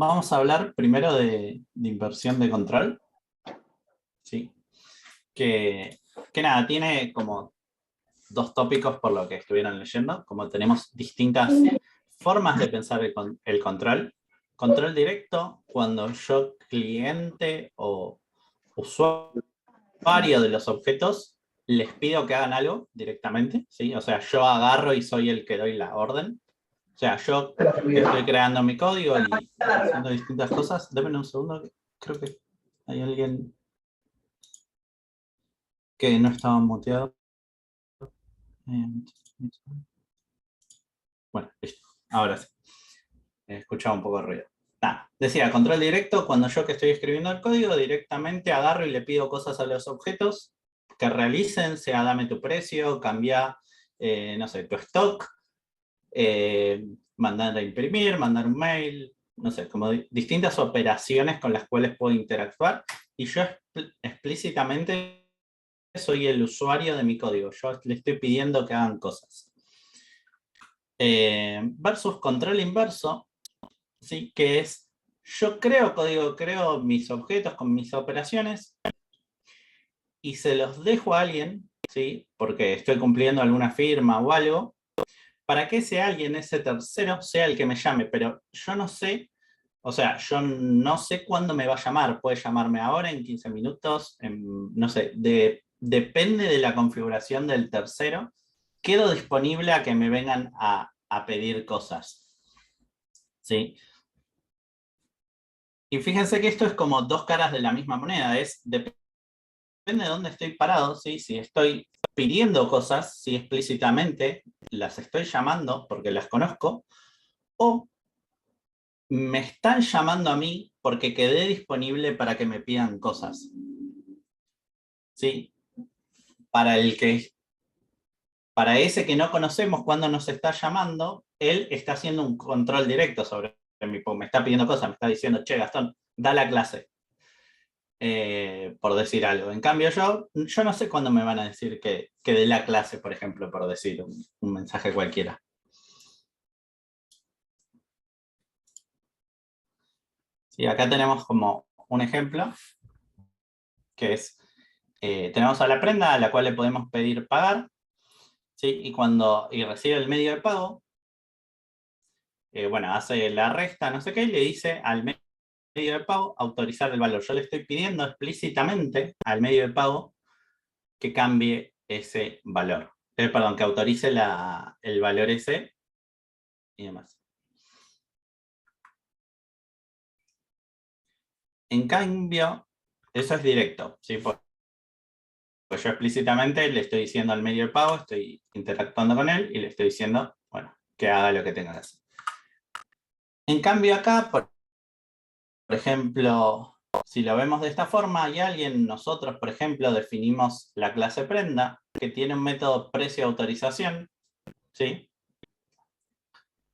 Vamos a hablar primero de inversión de control, ¿sí? Que nada, tiene como dos tópicos por lo que estuvieron leyendo, como tenemos distintas formas de pensar el control. Control directo, cuando yo, cliente o usuario de los objetos, les pido que hagan algo directamente, ¿sí? O sea, yo agarro y soy el que doy la orden. O sea, yo estoy creando mi código y haciendo distintas cosas. Deme un segundo, creo que hay alguien que no estaba muteado. Bueno, listo. Ahora sí. Escuchaba un poco de ruido. Decía, control directo, cuando yo que estoy escribiendo el código, directamente agarro y le pido cosas a los objetos que realicen, sea dame tu precio, cambia, no sé, tu stock, mandar a imprimir, mandar un mail, no sé, como distintas operaciones con las cuales puedo interactuar, y yo explícitamente soy el usuario de mi código, yo le estoy pidiendo que hagan cosas. Versus control inverso, ¿sí? Que es, yo creo código, creo mis objetos con mis operaciones, y se los dejo a alguien, ¿sí? Porque estoy cumpliendo alguna firma o algo, para que ese alguien, ese tercero, sea el que me llame, pero yo no sé, o sea, yo no sé cuándo me va a llamar, puede llamarme ahora, en 15 minutos, no sé, depende de la configuración del tercero, quedo disponible a que me vengan a pedir cosas, ¿sí? Y fíjense que esto es como dos caras de la misma moneda, depende de dónde estoy parado, ¿sí? Si estoy pidiendo cosas, si explícitamente las estoy llamando porque las conozco, o me están llamando a mí porque quedé disponible para que me pidan cosas. ¿Sí? Para ese que no conocemos cuando nos está llamando, él está haciendo un control directo sobre mí, me está pidiendo cosas, me está diciendo, che, Gastón, da la clase, por decir algo. En cambio yo no sé cuándo me van a decir que dé la clase, por ejemplo, por decir un mensaje cualquiera. Sí, acá tenemos como un ejemplo, que es, tenemos a la prenda a la cual le podemos pedir pagar, ¿sí? Y recibe el medio de pago, bueno, hace la resta, no sé qué, y le dice al medio de pago autorizar el valor. Yo le estoy pidiendo explícitamente al medio de pago que cambie ese valor. Perdón, que autorice el valor ese y demás. En cambio, eso es directo, ¿sí? Pues yo explícitamente le estoy diciendo al medio de pago, estoy interactuando con él y le estoy diciendo, bueno, que haga lo que tenga que hacer. En cambio acá, por ejemplo, si lo vemos de esta forma, nosotros, por ejemplo, definimos la clase prenda, que tiene un método precio-autorización, ¿sí?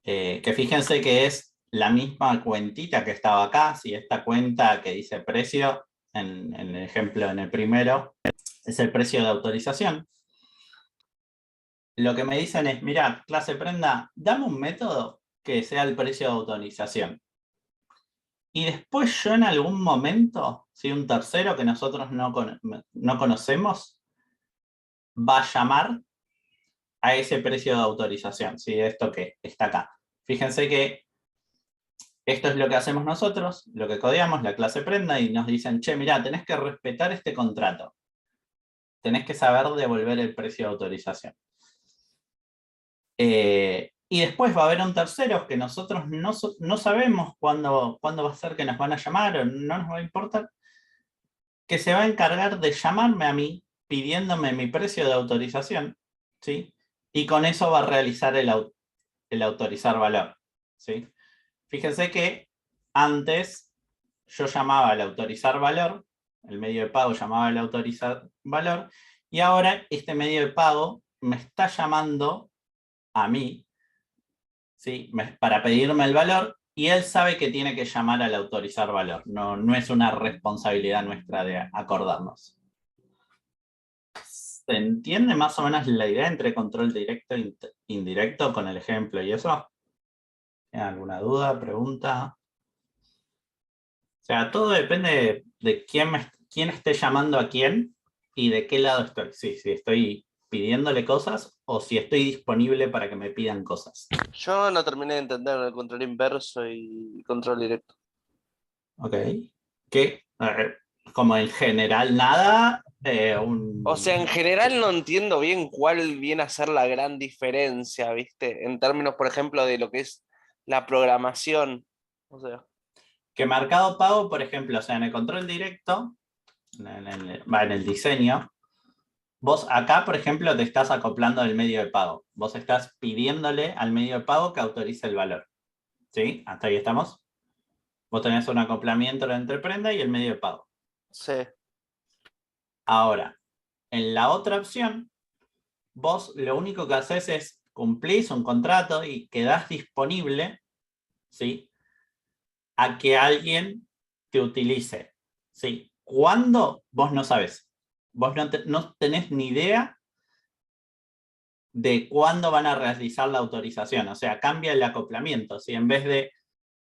Que fíjense que es la misma cuentita que estaba acá, si esta cuenta que dice precio, en el ejemplo, en el primero, es el precio de autorización. Lo que me dicen es, mira, clase prenda, dame un método que sea el precio de autorización. Y después yo en algún momento, si un tercero que nosotros no conocemos, va a llamar a ese precio de autorización, ¿sí? Esto que está acá. Fíjense que esto es lo que hacemos nosotros, lo que codeamos, la clase prenda, y nos dicen, che, mirá, tenés que respetar este contrato. Tenés que saber devolver el precio de autorización. Y después va a haber un tercero que nosotros no sabemos cuándo va a ser que nos van a llamar o no nos va a importar, que se va a encargar de llamarme a mí pidiéndome mi precio de autorización, ¿sí? Y con eso va a realizar el autorizar valor, ¿sí? Fíjense que antes yo llamaba al autorizar valor, el medio de pago llamaba al autorizar valor, y ahora este medio de pago me está llamando a mí, ¿sí? Para pedirme el valor, y él sabe que tiene que llamar al autorizar valor. No es una responsabilidad nuestra de acordarnos. ¿Se entiende más o menos la idea entre control directo e indirecto con el ejemplo y eso? ¿Tienen alguna duda, pregunta? sea, todo depende de quién esté llamando a quién y de qué lado estoy. Sí, si estoy pidiéndole cosas o si estoy disponible para que me pidan cosas. Yo no terminé de entender el control inverso y control directo. Ok. Que, como en general nada, O sea, en general no entiendo bien cuál viene a ser la gran diferencia, ¿viste? En términos, por ejemplo, de lo que es la programación. O sea, que Mercado Pago, por ejemplo, o sea, en el control directo, en el diseño, vos acá, por ejemplo, te estás acoplando al medio de pago. Vos estás pidiéndole al medio de pago que autorice el valor. ¿Sí? Hasta ahí estamos. Vos tenés un acoplamiento entre prenda y el medio de pago. sí. Ahora, en la otra opción, vos lo único que haces es cumplís un contrato y quedás disponible, ¿sí? A que alguien te utilice, ¿sí? ¿Cuándo? Vos no sabés. Vos no tenés ni idea de cuándo van a realizar la autorización. O sea, cambia el acoplamiento. Si en vez de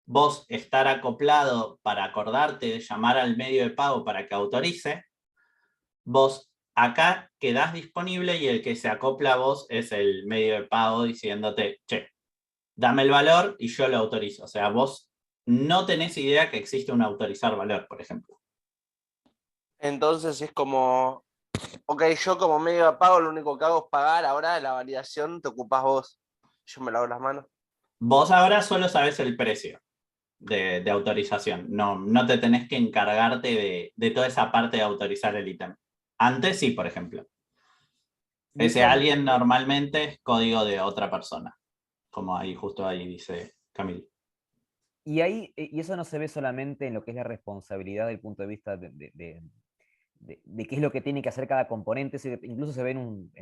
vos estar acoplado para acordarte de llamar al medio de pago para que autorice, vos acá quedás disponible y el que se acopla a vos es el medio de pago diciéndote, che, dame el valor y yo lo autorizo. O sea, vos no tenés idea que existe un autorizar valor, por ejemplo. Entonces es como, ok, yo como medio de pago lo único que hago es pagar, ahora la validación te ocupás vos. Yo me lavo las manos. Vos ahora solo sabés el precio de autorización. No te tenés que encargarte de toda esa parte de autorizar el ítem. Antes sí, por ejemplo. Y Ese eso, alguien normalmente es código de otra persona, como ahí justo ahí dice Camilo. y eso no se ve solamente en lo que es la responsabilidad del punto de vista de qué es lo que tiene que hacer cada componente, incluso se ve en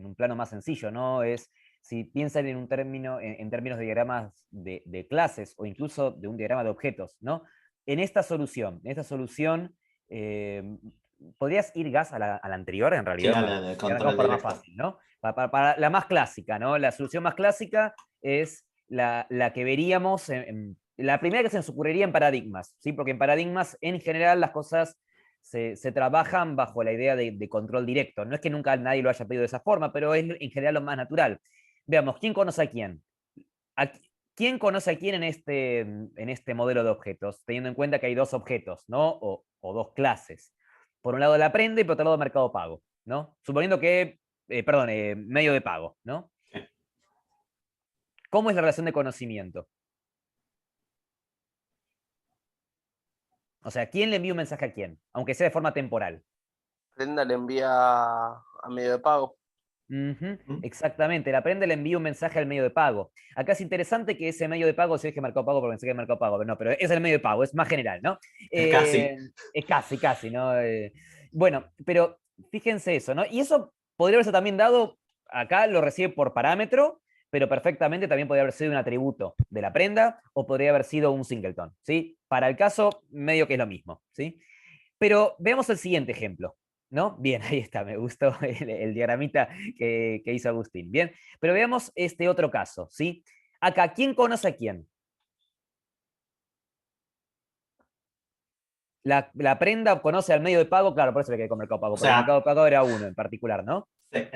un plano más sencillo, ¿no? Es, si piensan en un término, en términos de diagramas de clases o incluso de un diagrama de objetos, ¿no? En esta solución eh, podrías ir gas a la anterior, en Sí, realidad, a para la de que arrancamos control para más directo. fácil, ¿no? Para la más clásica, ¿no? La solución más clásica es la que veríamos, la primera que se nos ocurriría en paradigmas, ¿sí? Porque en paradigmas, en general, las cosas se trabajan bajo la idea de control directo. No es que nunca nadie lo haya pedido de esa forma, pero es en general lo más natural. Veamos, ¿quién conoce a quién? ¿A ¿Quién conoce a quién en este modelo de objetos? Teniendo en cuenta que hay dos objetos, ¿no? O dos clases. Por un lado la prenda y por otro lado Mercado Pago, ¿no? Suponiendo que, perdón, medio de pago, ¿no? Sí. ¿Cómo es la relación de conocimiento? O sea, ¿quién le envía un mensaje a quién? Aunque sea de forma temporal. Prenda le envía a medio de pago. Ujú, ¿Mm? exactamente, la prenda le envía un mensaje al medio de pago. Acá es interesante que ese medio de pago, si es que Mercado Pago, porque pensé que Mercado Pago, pero no, pero es el medio de pago, es más general, ¿no? Es casi. Es casi, casi, ¿no? Bueno, pero fíjense eso, ¿no? Y eso podría haberse también dado, acá lo recibe por parámetro, pero perfectamente también podría haber sido un atributo de la prenda o podría haber sido un singleton, ¿sí? Para el caso, medio que es lo mismo, ¿sí? Pero veamos el siguiente ejemplo, ¿no? Bien, ahí está, me gustó el diagramita que hizo Agustín. Bien, pero veamos este otro caso, ¿sí? Acá, ¿quién conoce a quién? La prenda conoce al medio de pago, claro, por eso le quedé con Mercado Pago, O porque el sea, Mercado Pago era uno en particular, ¿no?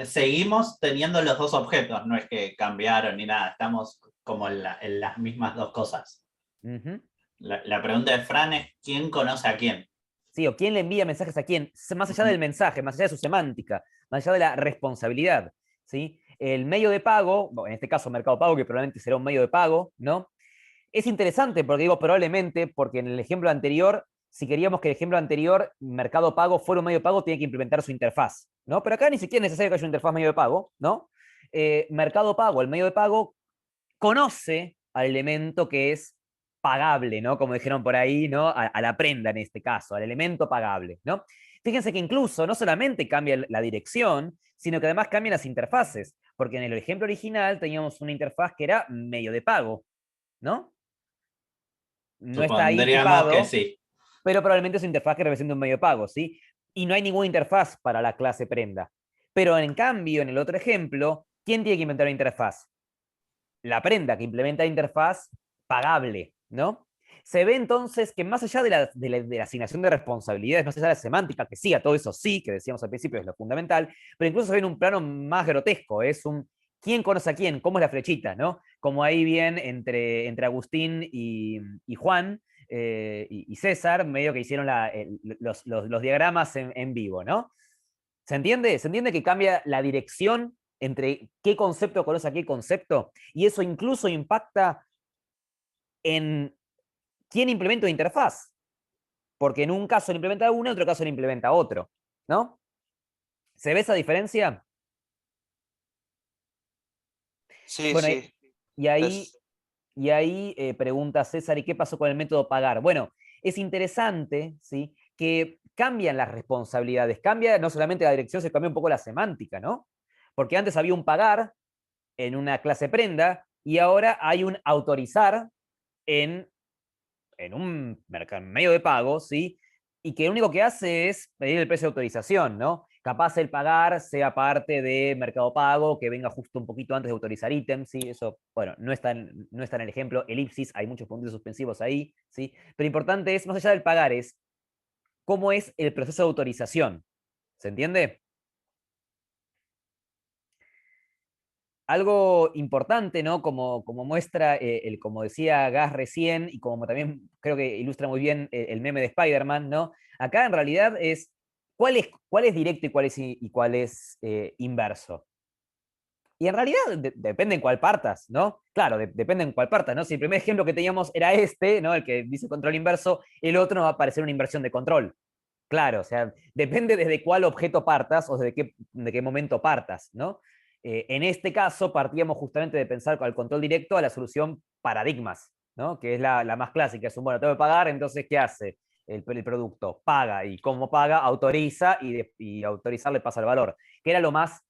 seguimos teniendo los dos objetos, no es que cambiaron ni nada, estamos como en las mismas dos cosas. Ujú. La pregunta de Fran es, ¿quién conoce a quién? Sí, o quién le envía mensajes a quién, más allá Ujú. del mensaje, más allá de su semántica, más allá de la responsabilidad, ¿sí? El medio de pago, bueno, en este caso Mercado Pago, que probablemente será un medio de pago, ¿no? Es interesante porque digo probablemente, porque en el ejemplo anterior, si queríamos que el ejemplo anterior, Mercado Pago, fuera un medio de pago, tiene que implementar su interfaz, ¿no? Pero acá ni siquiera es necesario que haya una interfaz medio de pago, ¿no? Mercado Pago, el medio de pago, conoce al elemento que es pagable, ¿no? Como dijeron por ahí, ¿no? A la prenda en este caso, al elemento pagable, ¿no? Fíjense que incluso no solamente cambia la dirección, sino que además cambian las interfaces, porque en el ejemplo original teníamos una interfaz que era medio de pago, ¿no? No está ahí Supondríamos que tipado, sí. pero probablemente es una interfaz que representa un medio de pago, ¿sí? Y no hay ninguna interfaz para la clase prenda. Pero en cambio, en el otro ejemplo, ¿quién tiene que inventar una interfaz? La prenda que implementa la interfaz pagable, ¿no? Se ve entonces que más allá de la asignación de responsabilidades, más allá de la semántica, que sí, a todo eso sí, que decíamos al principio es lo fundamental, pero incluso se ve en un plano más grotesco, es un quién conoce a quién, cómo es la flechita, ¿no? Como ahí bien entre Agustín y Juan y César, medio que hicieron los diagramas en vivo, ¿no? ¿Se entiende? ¿Se entiende que cambia la dirección entre qué concepto conoce a qué concepto? Y eso incluso impacta en quién implementa una interfaz. Porque en un caso le implementa uno, en otro caso le implementa otro. ¿No? ¿Se ve esa diferencia? Sí, Bueno, sí. y ahí, Es- y ahí pregunta César, ¿y qué pasó con el método pagar? Bueno, es interesante, ¿sí? Que cambian las responsabilidades, cambia no solamente la dirección, se cambia un poco la semántica, ¿no? Porque antes había un pagar en una clase prenda y ahora hay un autorizar en un medio de pago, ¿sí? Y que lo único que hace es pedir el precio de autorización, ¿no? Capaz el pagar sea parte de Mercado Pago, que venga justo un poquito antes de autorizar ítems, ¿sí? Eso, bueno, no está en el ejemplo, elipsis, hay muchos puntos suspensivos ahí, ¿sí? Pero importante es, más allá del pagar, es cómo es el proceso de autorización. ¿Se entiende? Algo importante, ¿no? Como muestra, como decía Gas recién, y como también creo que ilustra muy bien el meme de Spider-Man, ¿no? Acá en realidad es cuál es directo y cuál es inverso. Y en realidad depende en cuál partas, ¿no? Claro, depende en cuál partas, ¿no? Si el primer ejemplo que teníamos era este, ¿no? El que dice control inverso, el otro nos va a parecer una inversión de control. Claro, o sea, depende desde cuál objeto partas o de qué momento partas, ¿no? En este caso, partíamos justamente de pensar con el control directo a la solución paradigmas, ¿no? Que es la más clásica. Es un, bueno, tengo que pagar, entonces, ¿qué hace? El producto paga, y cómo paga, autoriza, y autorizar le pasa el valor, que era lo más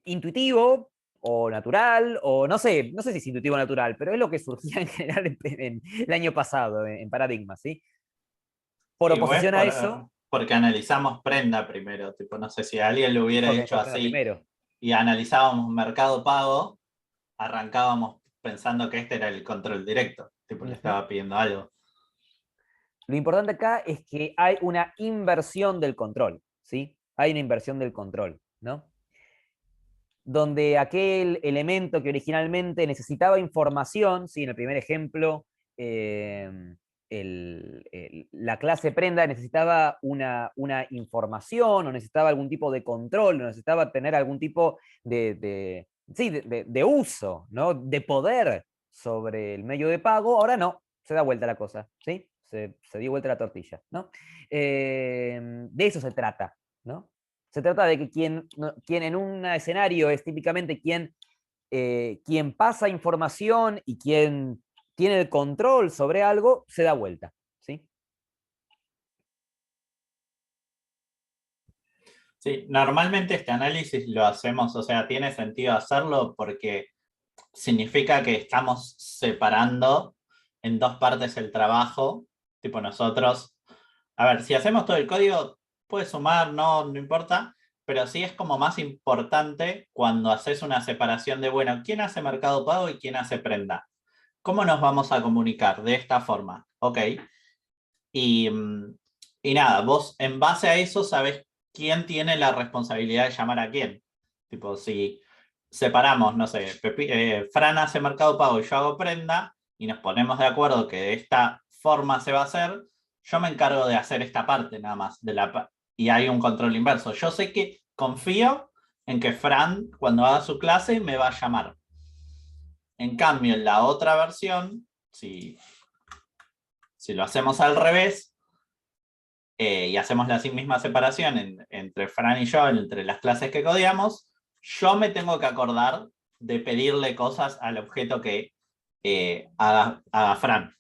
intuitivo o natural, o no sé si es intuitivo o natural, pero es lo que surgía en general en el año pasado, en paradigmas, ¿sí? Por Igual es oposición a eso, porque analizamos prenda primero, tipo, no sé si alguien lo hubiera porque hecho necesitamos prenda así primero. y analizábamos Mercado Pago, arrancábamos pensando que este era el control directo, tipo, le Ujú. estaba pidiendo algo. Lo importante acá es que hay una inversión del control, ¿sí? Hay una inversión del control, ¿no? Donde aquel elemento que originalmente necesitaba información, ¿sí? En el primer ejemplo, eh, la clase prenda necesitaba una información, o necesitaba algún tipo de control, o necesitaba tener algún tipo sí, de uso, ¿no? De poder sobre el medio de pago. Ahora no, se da vuelta la cosa, ¿sí? Se dio vuelta la tortilla, ¿no? De eso se trata, ¿no? Se trata de que quien en un escenario es típicamente quien pasa información y quien tiene el control sobre algo, se da vuelta, ¿sí? Sí, normalmente este análisis lo hacemos, o sea, tiene sentido hacerlo porque significa que estamos separando en dos partes el trabajo, tipo nosotros, a ver, si hacemos todo el código, puede sumar, no importa, pero sí es como más importante cuando haces una separación de, bueno, ¿quién hace Mercado Pago y quién hace prenda? ¿Cómo nos vamos a comunicar? De esta forma, ok. Y, y nada, vos en base a eso sabés quién tiene la responsabilidad de llamar a quién. Tipo, si separamos, no sé, Fran hace Mercado Pago y yo hago prenda, y nos ponemos de acuerdo que de esta forma se va a hacer, yo me encargo de hacer esta parte nada más, y hay un control inverso. Yo sé que confío en que Fran, cuando haga su clase, me va a llamar. En cambio, en la otra versión, si lo hacemos al revés, y hacemos la misma separación entre Fran y yo, entre las clases que codiamos, yo me tengo que acordar de pedirle cosas al objeto que haga Fran.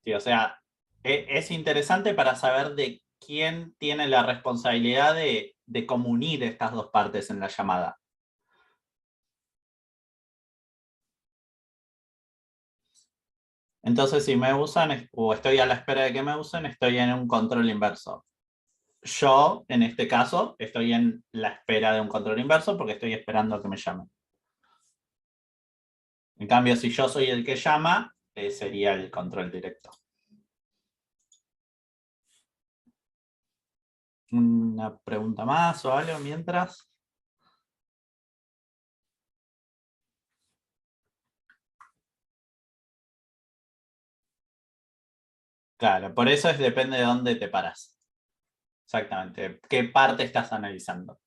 Sí, o sea, es interesante para saber de quién tiene la responsabilidad de comunir estas dos partes en la llamada. Entonces, si me usan o estoy a la espera de que me usen, estoy en un control inverso. Yo, en este caso, estoy en la espera de un control inverso porque estoy esperando a que me llamen. En cambio, si yo soy el que llama, sería el control directo. ¿Una pregunta más o algo mientras? Claro, por eso depende de dónde te paras. Exactamente, qué parte estás analizando.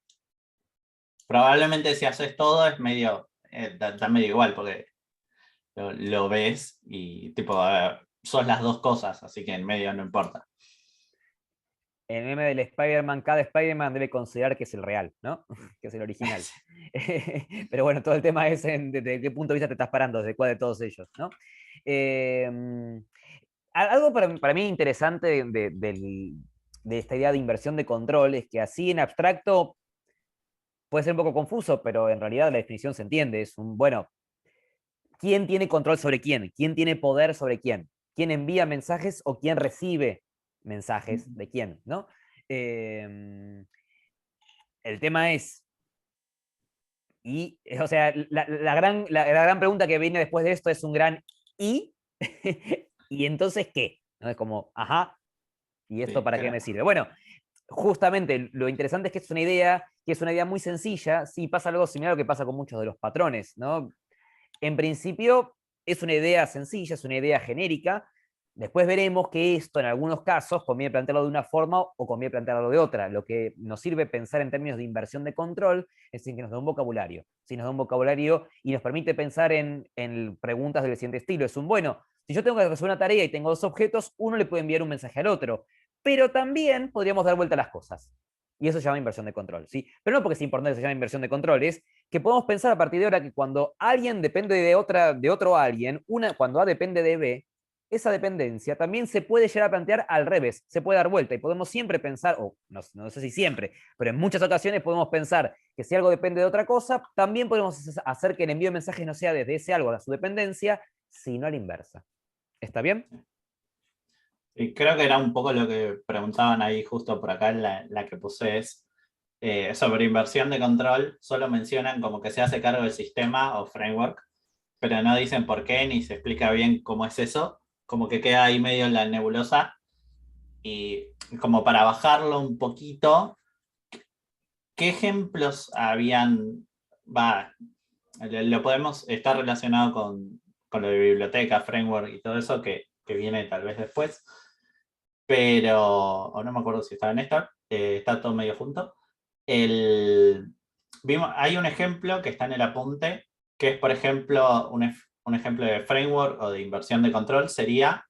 Probablemente si haces todo es medio, da medio igual, porque lo ves y tipo, sos las dos cosas, así que en medio no importa. El meme del Spider-Man, cada Spider-Man debe considerar que es el real, ¿no? Que es el original. Pero bueno, todo el tema es desde qué punto de vista te estás parando, desde cuál de todos ellos, ¿no? Algo para mí interesante de esta idea de inversión de control es que así en abstracto puede ser un poco confuso, pero en realidad la definición se entiende. Es un, bueno, ¿quién tiene control sobre quién? ¿Quién tiene poder sobre quién? ¿Quién envía mensajes o quién recibe mensajes de quién? ¿No? El tema es, o sea, la gran pregunta que viene después de esto es un gran ¿y? ¿Y entonces qué? ¿No? Es como, ajá, ¿y esto Sí, para qué me sirve? Bueno, justamente lo interesante es que es una idea muy sencilla. Sí, pasa algo similar a lo que pasa con muchos de los patrones, ¿no? En principio es una idea sencilla, es una idea genérica. Después veremos que esto en algunos casos conviene plantearlo de una forma o conviene plantearlo de otra. Lo que nos sirve pensar en términos de inversión de control es que nos da un vocabulario. Si nos da un vocabulario y nos permite pensar en preguntas del siguiente estilo. Es un, bueno, si yo tengo que resolver una tarea y tengo dos objetos, uno le puede enviar un mensaje al otro. Pero también podríamos dar vuelta a las cosas. Y eso se llama inversión de control, ¿sí? Pero no porque sea importante que se llame inversión de control, es que podemos pensar a partir de ahora que cuando alguien depende de otro alguien, cuando A depende de B, esa dependencia también se puede llegar a plantear al revés, se puede dar vuelta y podemos siempre pensar, o no sé si siempre, pero en muchas ocasiones podemos pensar que si algo depende de otra cosa, también podemos hacer que el envío de mensajes no sea desde ese algo a su dependencia, sino a la inversa. ¿Está bien? Y creo que era un poco lo que preguntaban ahí justo por acá, la que puse es sobre inversión de control, solo mencionan como que se hace cargo del sistema o framework, pero no dicen por qué ni se explica bien cómo es eso, como que queda ahí medio en la nebulosa. Y como para bajarlo un poquito, ¿qué ejemplos habían? Va, lo podemos estar relacionado con lo de biblioteca, framework y todo eso que viene tal vez después, pero, o no me acuerdo si estaba en esta, está todo medio junto. Hay un ejemplo que está en el apunte, que es, por ejemplo, un ejemplo de framework o de inversión de control, sería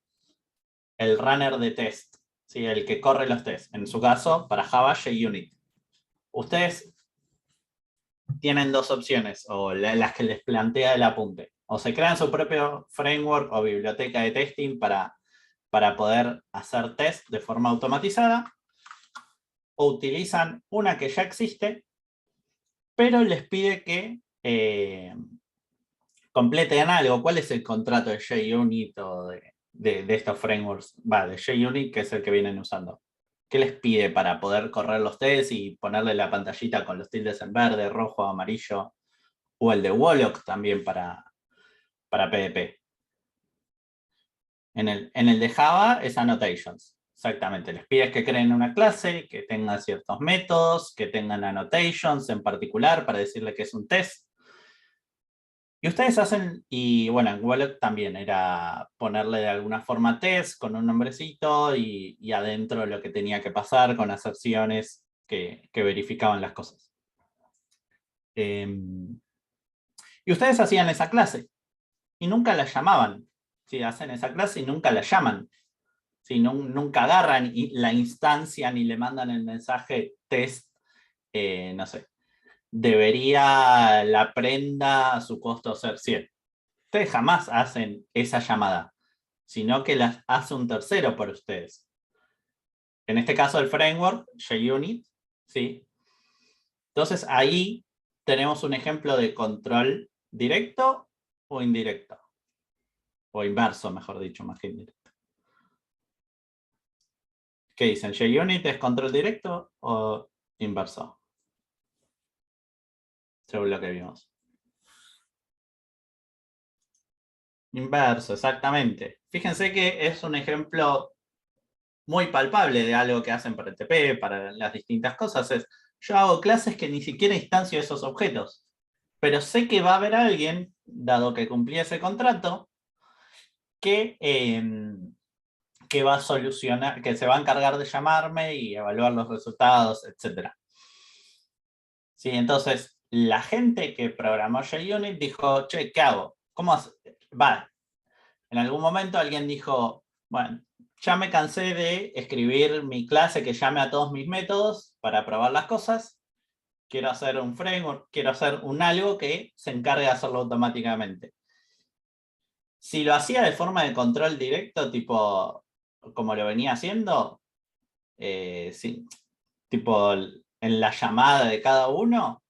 el runner de test, ¿sí? El que corre los tests. En su caso, para Java, JUnit. Ustedes tienen dos opciones, o las que les plantea el apunte. O se crean su propio framework o biblioteca de testing para poder hacer test de forma automatizada, o utilizan una que ya existe, pero les pide que completen algo. ¿Cuál es el contrato de JUnit o de estos frameworks? Va, de JUnit, que es el que vienen usando. ¿Qué les pide para poder correr los tests y ponerle la pantallita con los tildes en verde, rojo, amarillo? O el de Wallock también para PDP. En el de Java es annotations. Exactamente, les pides que creen una clase, que tenga ciertos métodos, que tengan annotations en particular para decirle que es un test. Y ustedes hacen, y bueno, en Wallet también era ponerle de alguna forma test con un nombrecito y adentro lo que tenía que pasar con aserciones que verificaban las cosas. Y ustedes hacían esa clase y nunca la llamaban. ¿Sí? Hacen esa clase y nunca la llaman. ¿Sí? Nunca agarran la instancia ni le mandan el mensaje test, no sé, debería la prenda a su costo ser 100. Ustedes jamás hacen esa llamada, sino que las hace un tercero por ustedes. En este caso el framework, JUnit, ¿sí? Entonces ahí tenemos un ejemplo de control directo o indirecto. O inverso, mejor dicho, más que indirecto. ¿Qué dicen? ¿JUnit es control directo o inverso? Según lo que vimos. Inverso, exactamente. Fíjense que es un ejemplo muy palpable de algo que hacen para TP, para las distintas cosas. Es, yo hago clases que ni siquiera instancio esos objetos, pero sé que va a haber alguien, dado que cumplí ese contrato, que, que va a solucionar, que se va a encargar de llamarme y evaluar los resultados, etc. Sí, entonces, la gente que programó JUnit dijo, che, ¿qué hago? ¿Cómo va? En algún momento alguien dijo, bueno, ya me cansé de escribir mi clase que llame a todos mis métodos para probar las cosas. Quiero hacer un framework, quiero hacer un algo que se encargue de hacerlo automáticamente. Si lo hacía de forma de control directo, tipo como lo venía haciendo, sí, tipo en la llamada de cada uno,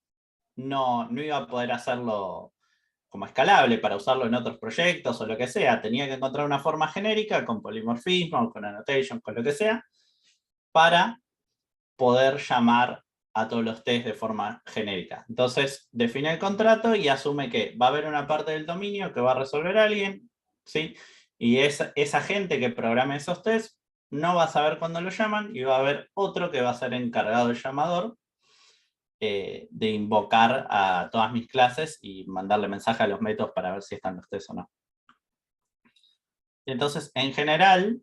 no iba a poder hacerlo como escalable para usarlo en otros proyectos o lo que sea. Tenía que encontrar una forma genérica con polimorfismo, con annotation, con lo que sea, para poder llamar a todos los test de forma genérica. Entonces, define el contrato y asume que va a haber una parte del dominio que va a resolver alguien, ¿sí? Y esa gente que programe esos tests no va a saber cuándo lo llaman y va a haber otro que va a ser encargado del llamador de invocar a todas mis clases y mandarle mensaje a los métodos para ver si están los tests o no. Entonces, en general,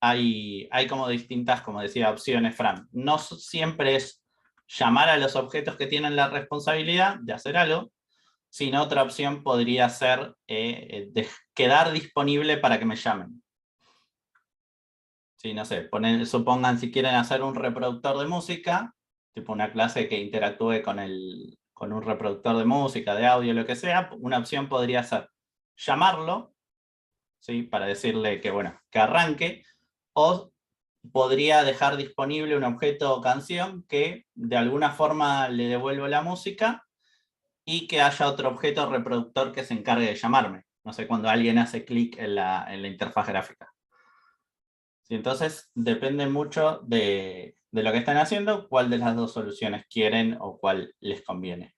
hay como distintas, como decía, opciones, Fran. No siempre es llamar a los objetos que tienen la responsabilidad de hacer algo, sino otra opción podría ser quedar disponible para que me llamen. Sí, no sé, supongan si quieren hacer un reproductor de música, tipo una clase que interactúe con un reproductor de música, de audio, lo que sea, una opción podría ser llamarlo, ¿sí? Para decirle que, bueno, que arranque, o podría dejar disponible un objeto o canción que de alguna forma le devuelva la música y que haya otro objeto reproductor que se encargue de llamarme. No sé, cuando alguien hace clic en la interfaz gráfica. Sí, entonces depende mucho de lo que están haciendo, cuál de las dos soluciones quieren o cuál les conviene.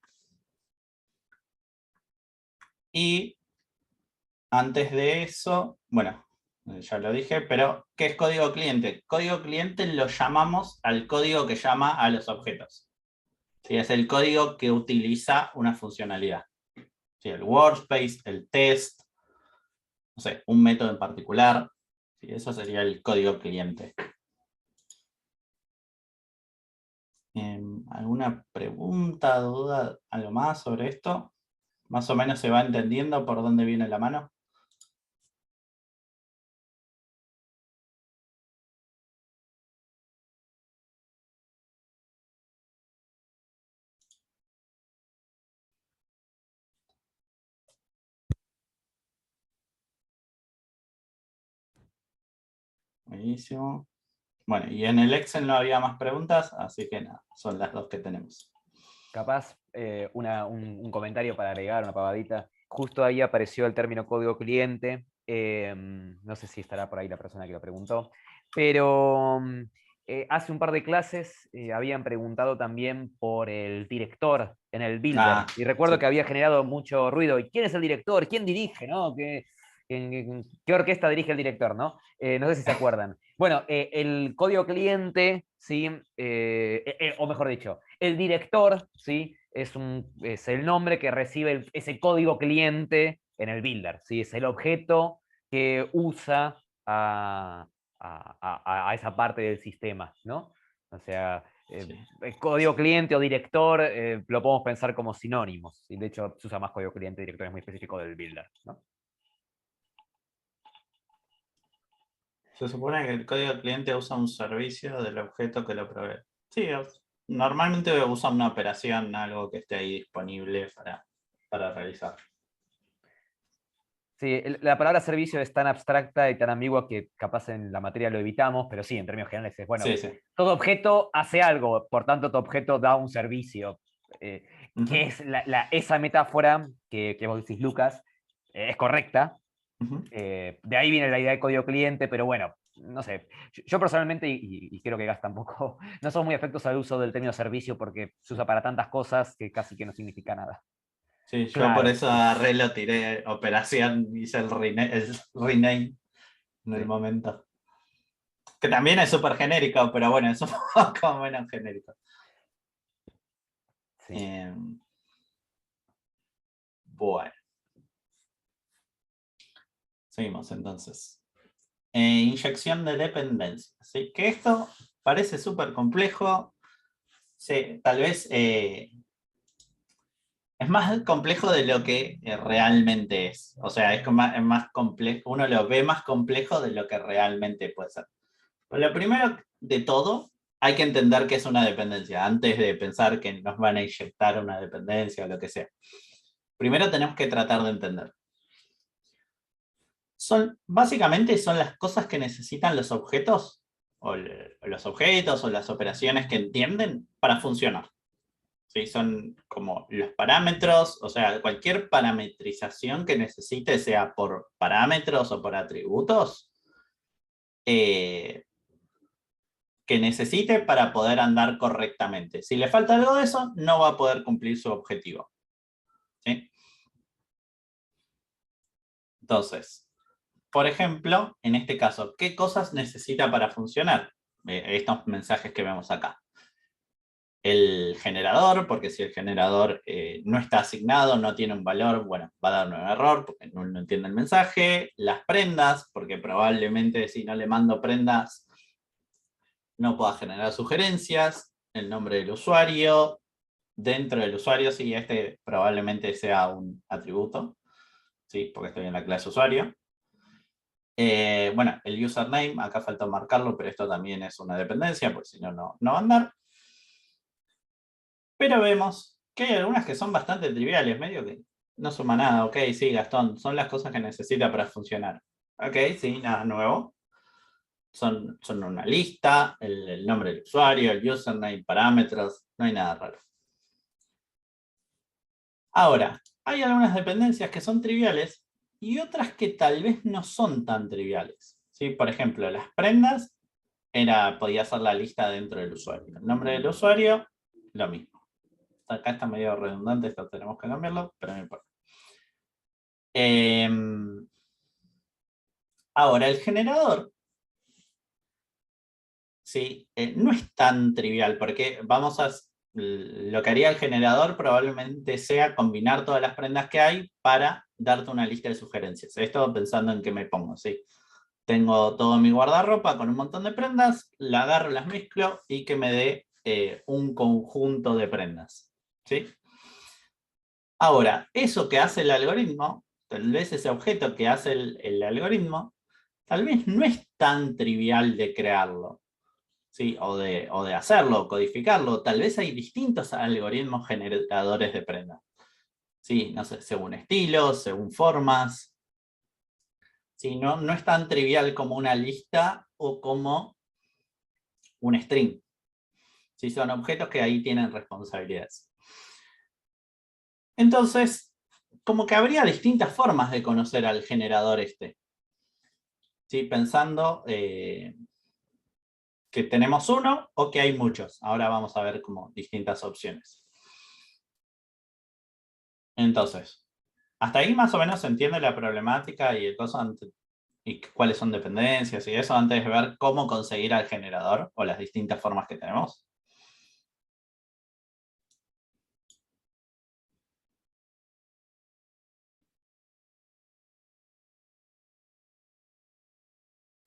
Y antes de eso, bueno, ya lo dije, pero ¿qué es código cliente? Código cliente lo llamamos al código que llama a los objetos. ¿Sí? Es el código que utiliza una funcionalidad. ¿Sí? El workspace, el test, no sé, un método en particular. ¿Sí? Eso sería el código cliente. ¿Alguna pregunta, duda, algo más sobre esto? ¿Más o menos se va entendiendo por dónde viene la mano? Buenísimo. Bueno, y en el Excel no había más preguntas, así que nada, son las dos que tenemos. Capaz, un comentario para agregar, una pavadita. Justo ahí apareció el término código cliente. No sé si estará por ahí la persona que lo preguntó, pero hace un par de clases habían preguntado también por el director en el builder. Ah, Y recuerdo sí. que había generado mucho ruido. ¿Y quién es el director? ¿Quién dirige? ¿No? ¿Qué orquesta dirige el director? ¿No? No sé si se acuerdan. Bueno, el código cliente, ¿sí? O mejor dicho, el director, ¿sí? Es el nombre que recibe ese código cliente en el builder, ¿sí? Es el objeto que usa a esa parte del sistema, ¿no? O sea, Sí. el código cliente o director lo podemos pensar como sinónimos. Y de hecho, se usa más código cliente, director es muy específico del builder, ¿no? Se supone que el código cliente usa un servicio del objeto que lo provee. Sí, normalmente usa una operación, algo que esté ahí disponible para realizar. Sí, la palabra servicio es tan abstracta y tan ambigua que capaz en la materia lo evitamos, pero sí, en términos generales es, bueno, Sí, sí. todo objeto hace algo, por tanto, tu objeto da un servicio. Que Ujú, es esa metáfora que vos decís, Lucas, es correcta. ujú. De ahí viene la idea de código cliente, pero bueno, no sé. Yo personalmente, y creo que Gas tampoco, no somos muy afectos al uso del término servicio porque se usa para tantas cosas que casi que no significa nada. Sí, yo Claro. por eso agarré, lo tiré, operación, hice el rename en el Sí. momento. Que también es súper genérico, pero bueno, es un poco menos genérico. Sí. Bueno. Seguimos entonces. Inyección de dependencia. ¿Sí? Que esto parece súper complejo. Sí, tal vez es más complejo de lo que realmente es. O sea, es más complejo, uno lo ve más complejo de lo que realmente puede ser. Pero lo primero de todo, hay que entender qué es una dependencia, antes de pensar que nos van a inyectar una dependencia o lo que sea. Primero tenemos que tratar de entender. Básicamente son las cosas que necesitan los objetos, o los objetos o las operaciones que entienden para funcionar. ¿Sí? Son como los parámetros, o sea, cualquier parametrización que necesite, sea por parámetros o por atributos, que necesite para poder andar correctamente. Si le falta algo de eso, no va a poder cumplir su objetivo. ¿Sí? Entonces, por ejemplo, en este caso, ¿qué cosas necesita para funcionar? Estos mensajes que vemos acá. El generador, porque si el generador no está asignado, no tiene un valor, bueno, va a dar un error porque no entiende el mensaje. Las prendas, porque probablemente si no le mando prendas, no pueda generar sugerencias. El nombre del usuario. Dentro del usuario, sí, este probablemente sea un atributo, ¿sí? Porque estoy en la clase usuario. Bueno, el username, acá falta marcarlo, pero esto también es una dependencia, porque si no, no va a andar. Pero vemos que hay algunas que son bastante triviales, medio que no suma nada. Ok, sí, Gastón, son las cosas que necesita para funcionar. Ok, sí, nada nuevo. Son una lista, el nombre del usuario, el username, parámetros, no hay nada raro. Ahora, hay algunas dependencias que son triviales y otras que tal vez no son tan triviales. ¿Sí? Por ejemplo, las prendas podía ser la lista dentro del usuario. El nombre del usuario, lo mismo. Acá está medio redundante, esto tenemos que cambiarlo, pero no importa. Ahora, el generador, ¿sí? No es tan trivial, porque lo que haría el generador probablemente sea combinar todas las prendas que hay para darte una lista de sugerencias. Esto pensando en qué me pongo, ¿sí? Tengo todo mi guardarropa con un montón de prendas, la agarro, las mezclo y que me dé un conjunto de prendas, ¿sí? Ahora, eso que hace el algoritmo, tal vez ese objeto que hace el algoritmo, tal vez no es tan trivial de crearlo, ¿sí? O de hacerlo, codificarlo. Tal vez hay distintos algoritmos generadores de prendas. ¿Sí? No sé, según estilos, según formas. ¿Sí? No es tan trivial como una lista o como un string. ¿Sí? Son objetos que ahí tienen responsabilidades. Entonces, como que habría distintas formas de conocer al generador este. ¿Sí? Pensando que tenemos uno o que hay muchos. Ahora vamos a ver como distintas opciones. Entonces, hasta ahí más o menos se entiende la problemática y y cuáles son dependencias y eso antes de ver cómo conseguir al generador o las distintas formas que tenemos.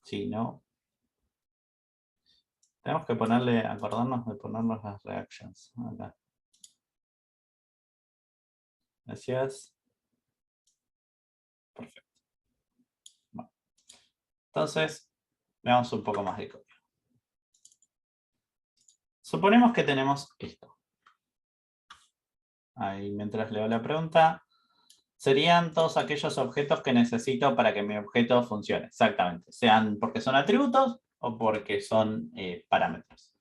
Si no, tenemos que acordarnos de ponernos las reactions. Acá. Gracias. Perfecto. Bueno. Entonces, veamos un poco más de código. Suponemos que tenemos esto. Ahí mientras leo la pregunta, serían todos aquellos objetos que necesito para que mi objeto funcione. Exactamente. Sean porque son atributos o porque son parámetros.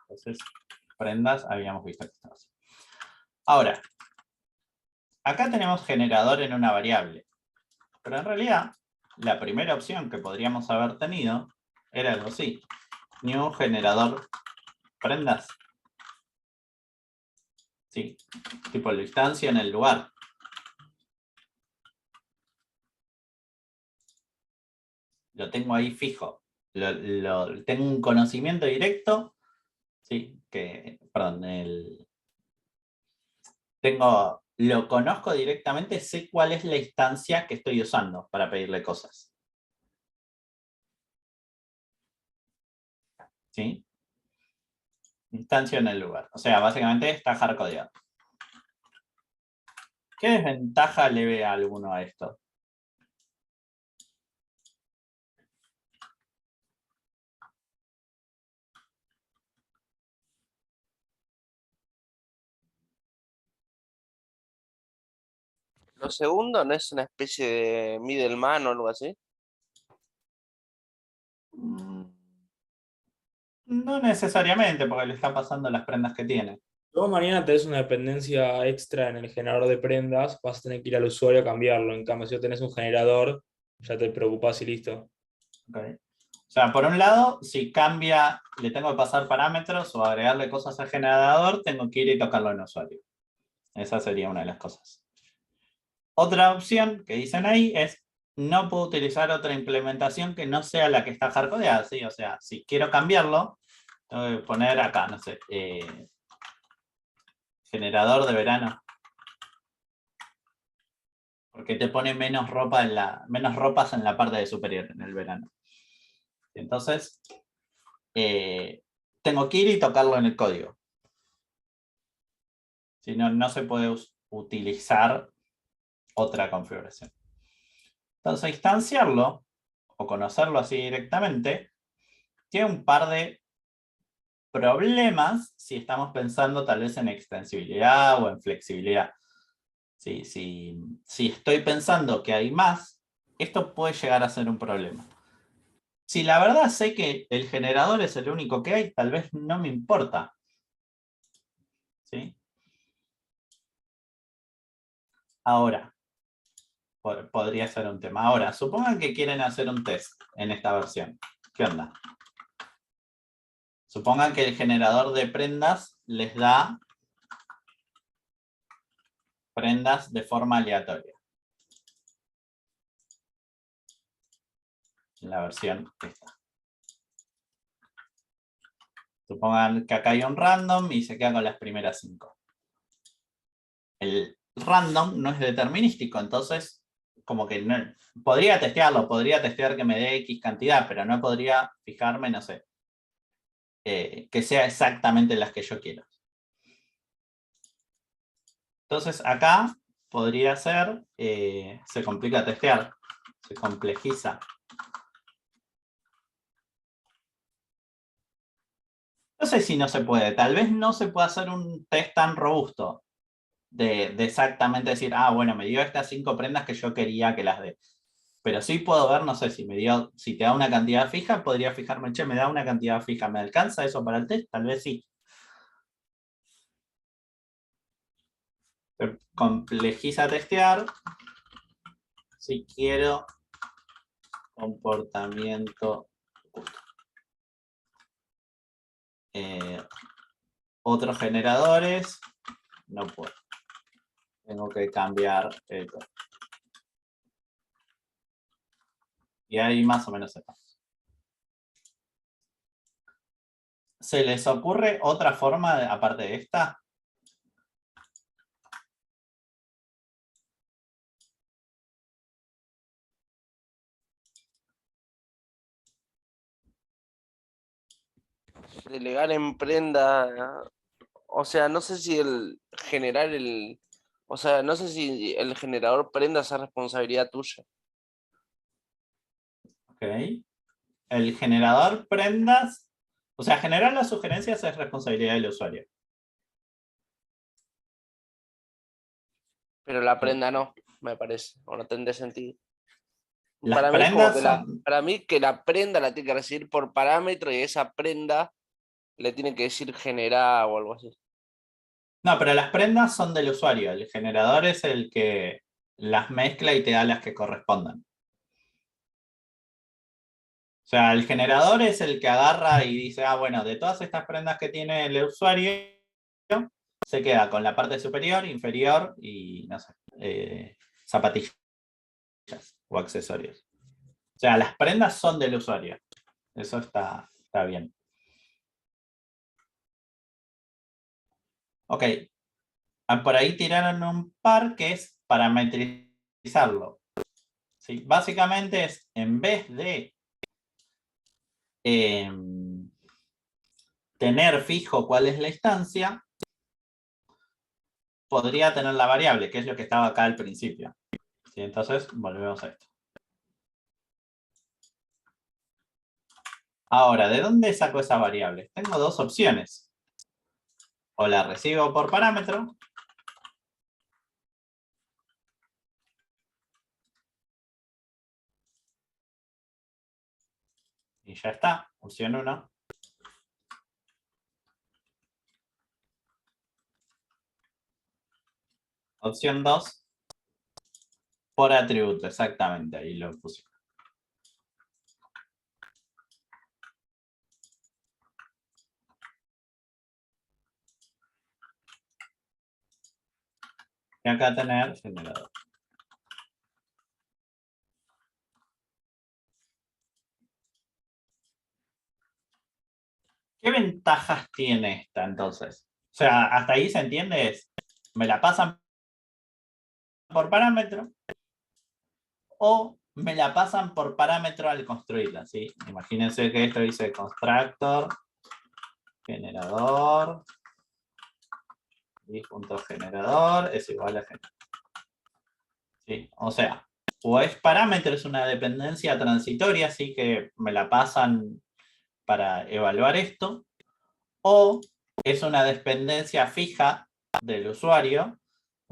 Entonces, prendas, habíamos visto que estaba así. Ahora, acá tenemos generador en una variable. Pero en realidad, la primera opción que podríamos haber tenido era algo así. New generador prendas. Sí, tipo la instancia en el lugar. Lo tengo ahí fijo. Tengo un conocimiento directo. Sí, perdón, lo conozco directamente, sé cuál es la instancia que estoy usando para pedirle cosas. ¿Sí? Instancia en el lugar. O sea, básicamente está hardcodeado. ¿Qué desventaja le ve a alguno a esto? Lo segundo no es una especie de middleman o algo así. Mm, No necesariamente, porque le está pasando las prendas que tiene. Luego mañana tenés una dependencia extra en el generador de prendas, vas a tener que ir al usuario a cambiarlo. En cambio, si ya tenés un generador, ya te preocupás y listo. Okay. O sea, por un lado, si cambia, le tengo que pasar parámetros o agregarle cosas al generador, tengo que ir y tocarlo en usuario. Esa sería una de las cosas. Otra opción que dicen ahí es, no puedo utilizar otra implementación que no sea la que está hardcodeada. ¿Sí? O sea, si quiero cambiarlo, tengo que poner acá, no sé, generador de verano. Porque te pone menos ropas en la parte de superior en el verano. Entonces, tengo que ir y tocarlo en el código. Si no, no se puede utilizar otra configuración. Entonces, instanciarlo o conocerlo así directamente tiene un par de problemas si estamos pensando tal vez en extensibilidad o en flexibilidad. Si estoy pensando que hay más, esto puede llegar a ser un problema. Si la verdad sé que el generador es el único que hay, tal vez no me importa. ¿Sí? Ahora, podría ser un tema. Ahora, supongan que quieren hacer un test en esta versión. ¿Qué onda? Supongan que el generador de prendas les da prendas de forma aleatoria. En la versión esta. Supongan que acá hay un random y se queda con las primeras 5. El random no es determinístico, entonces como que no, podría testearlo, podría testear que me dé X cantidad, pero no podría fijarme, no sé, que sea exactamente las que yo quiero. Entonces acá podría ser, se complica testear, se complejiza. No sé si no se puede, tal vez no se puede hacer un test tan robusto de exactamente decir, ah, bueno, me dio estas 5 prendas que yo quería que las dé. Pero sí puedo ver, no sé, si te da una cantidad fija, podría fijarme, che, me da una cantidad fija, ¿me alcanza eso para el test? Tal vez sí. Pero complejiza testear si quiero comportamiento justo. Otros generadores, no puedo. Tengo que cambiar el código. Y ahí más o menos estamos. ¿Se les ocurre otra forma, aparte de esta? Delegar en prenda. O sea, no sé si o sea, no sé si el generador prenda esa responsabilidad tuya. Ok. El generador prendas, o sea, generar las sugerencias es responsabilidad del usuario. Pero la prenda no, me parece. O no tendría sentido. Las Para mí es como prendas que son, para mí que la prenda la tiene que recibir por parámetro y esa prenda le tiene que decir generar o algo así. no, pero las prendas son del usuario. El generador es el que las mezcla y te da las que correspondan. O sea, el generador es el que agarra y dice, ah, bueno, de todas estas prendas que tiene el usuario, se queda con la parte superior, inferior y, no sé, zapatillas o accesorios. O sea, las prendas son del usuario. Eso está bien. Ok. Por ahí tiraron un par que es parametrizarlo. ¿Sí? Básicamente es, en vez de tener fijo cuál es la instancia, podría tener la variable, que es lo que estaba acá al principio. ¿Sí? Entonces, volvemos a esto. Ahora, ¿de dónde saco esa variable? Tengo dos opciones. O la recibo por parámetro, y ya está, opción 1. Opción 2, por atributo, exactamente, ahí lo puse. Y acá tener generador. ¿Qué ventajas tiene esta entonces? O sea, hasta ahí se entiende, me la pasan por parámetro o me la pasan por parámetro al construirla, ¿sí? Imagínense que esto dice constructor, generador, y punto generador es igual a generador. ¿Sí? O sea, o es parámetro, es una dependencia transitoria, así que me la pasan para evaluar esto, o es una dependencia fija del usuario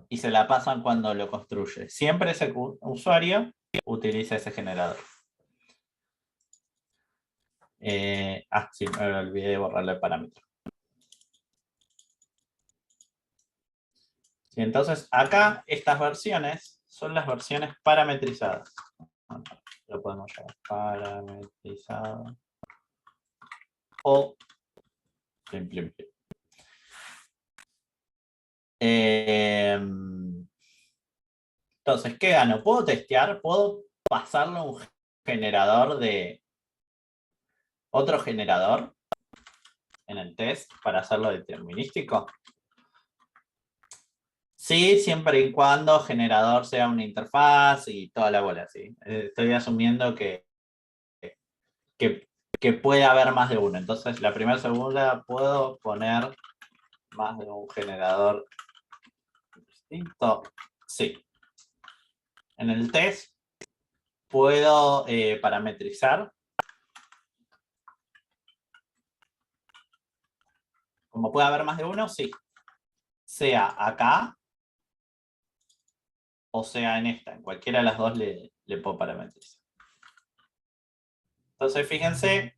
y se la pasan cuando lo construye. Siempre ese usuario utiliza ese generador. Sí, me olvidé de borrarle el parámetro. Sí, entonces, acá estas versiones son las versiones parametrizadas. Lo podemos llamar parametrizado. O plim, plim, plim. Entonces, ¿qué gano? ¿Puedo testear? ¿Puedo pasarlo a un generador de otro generador en el test para hacerlo determinístico? Sí, siempre y cuando generador sea una interfaz y toda la bola, ¿sí? Estoy asumiendo que puede haber más de uno. Entonces, la primera segunda puedo poner más de un generador distinto. Sí. En el test puedo parametrizar. Como puede haber más de uno, sí. Sea acá o sea en esta. En cualquiera de las dos le puedo parametrizar. Entonces, fíjense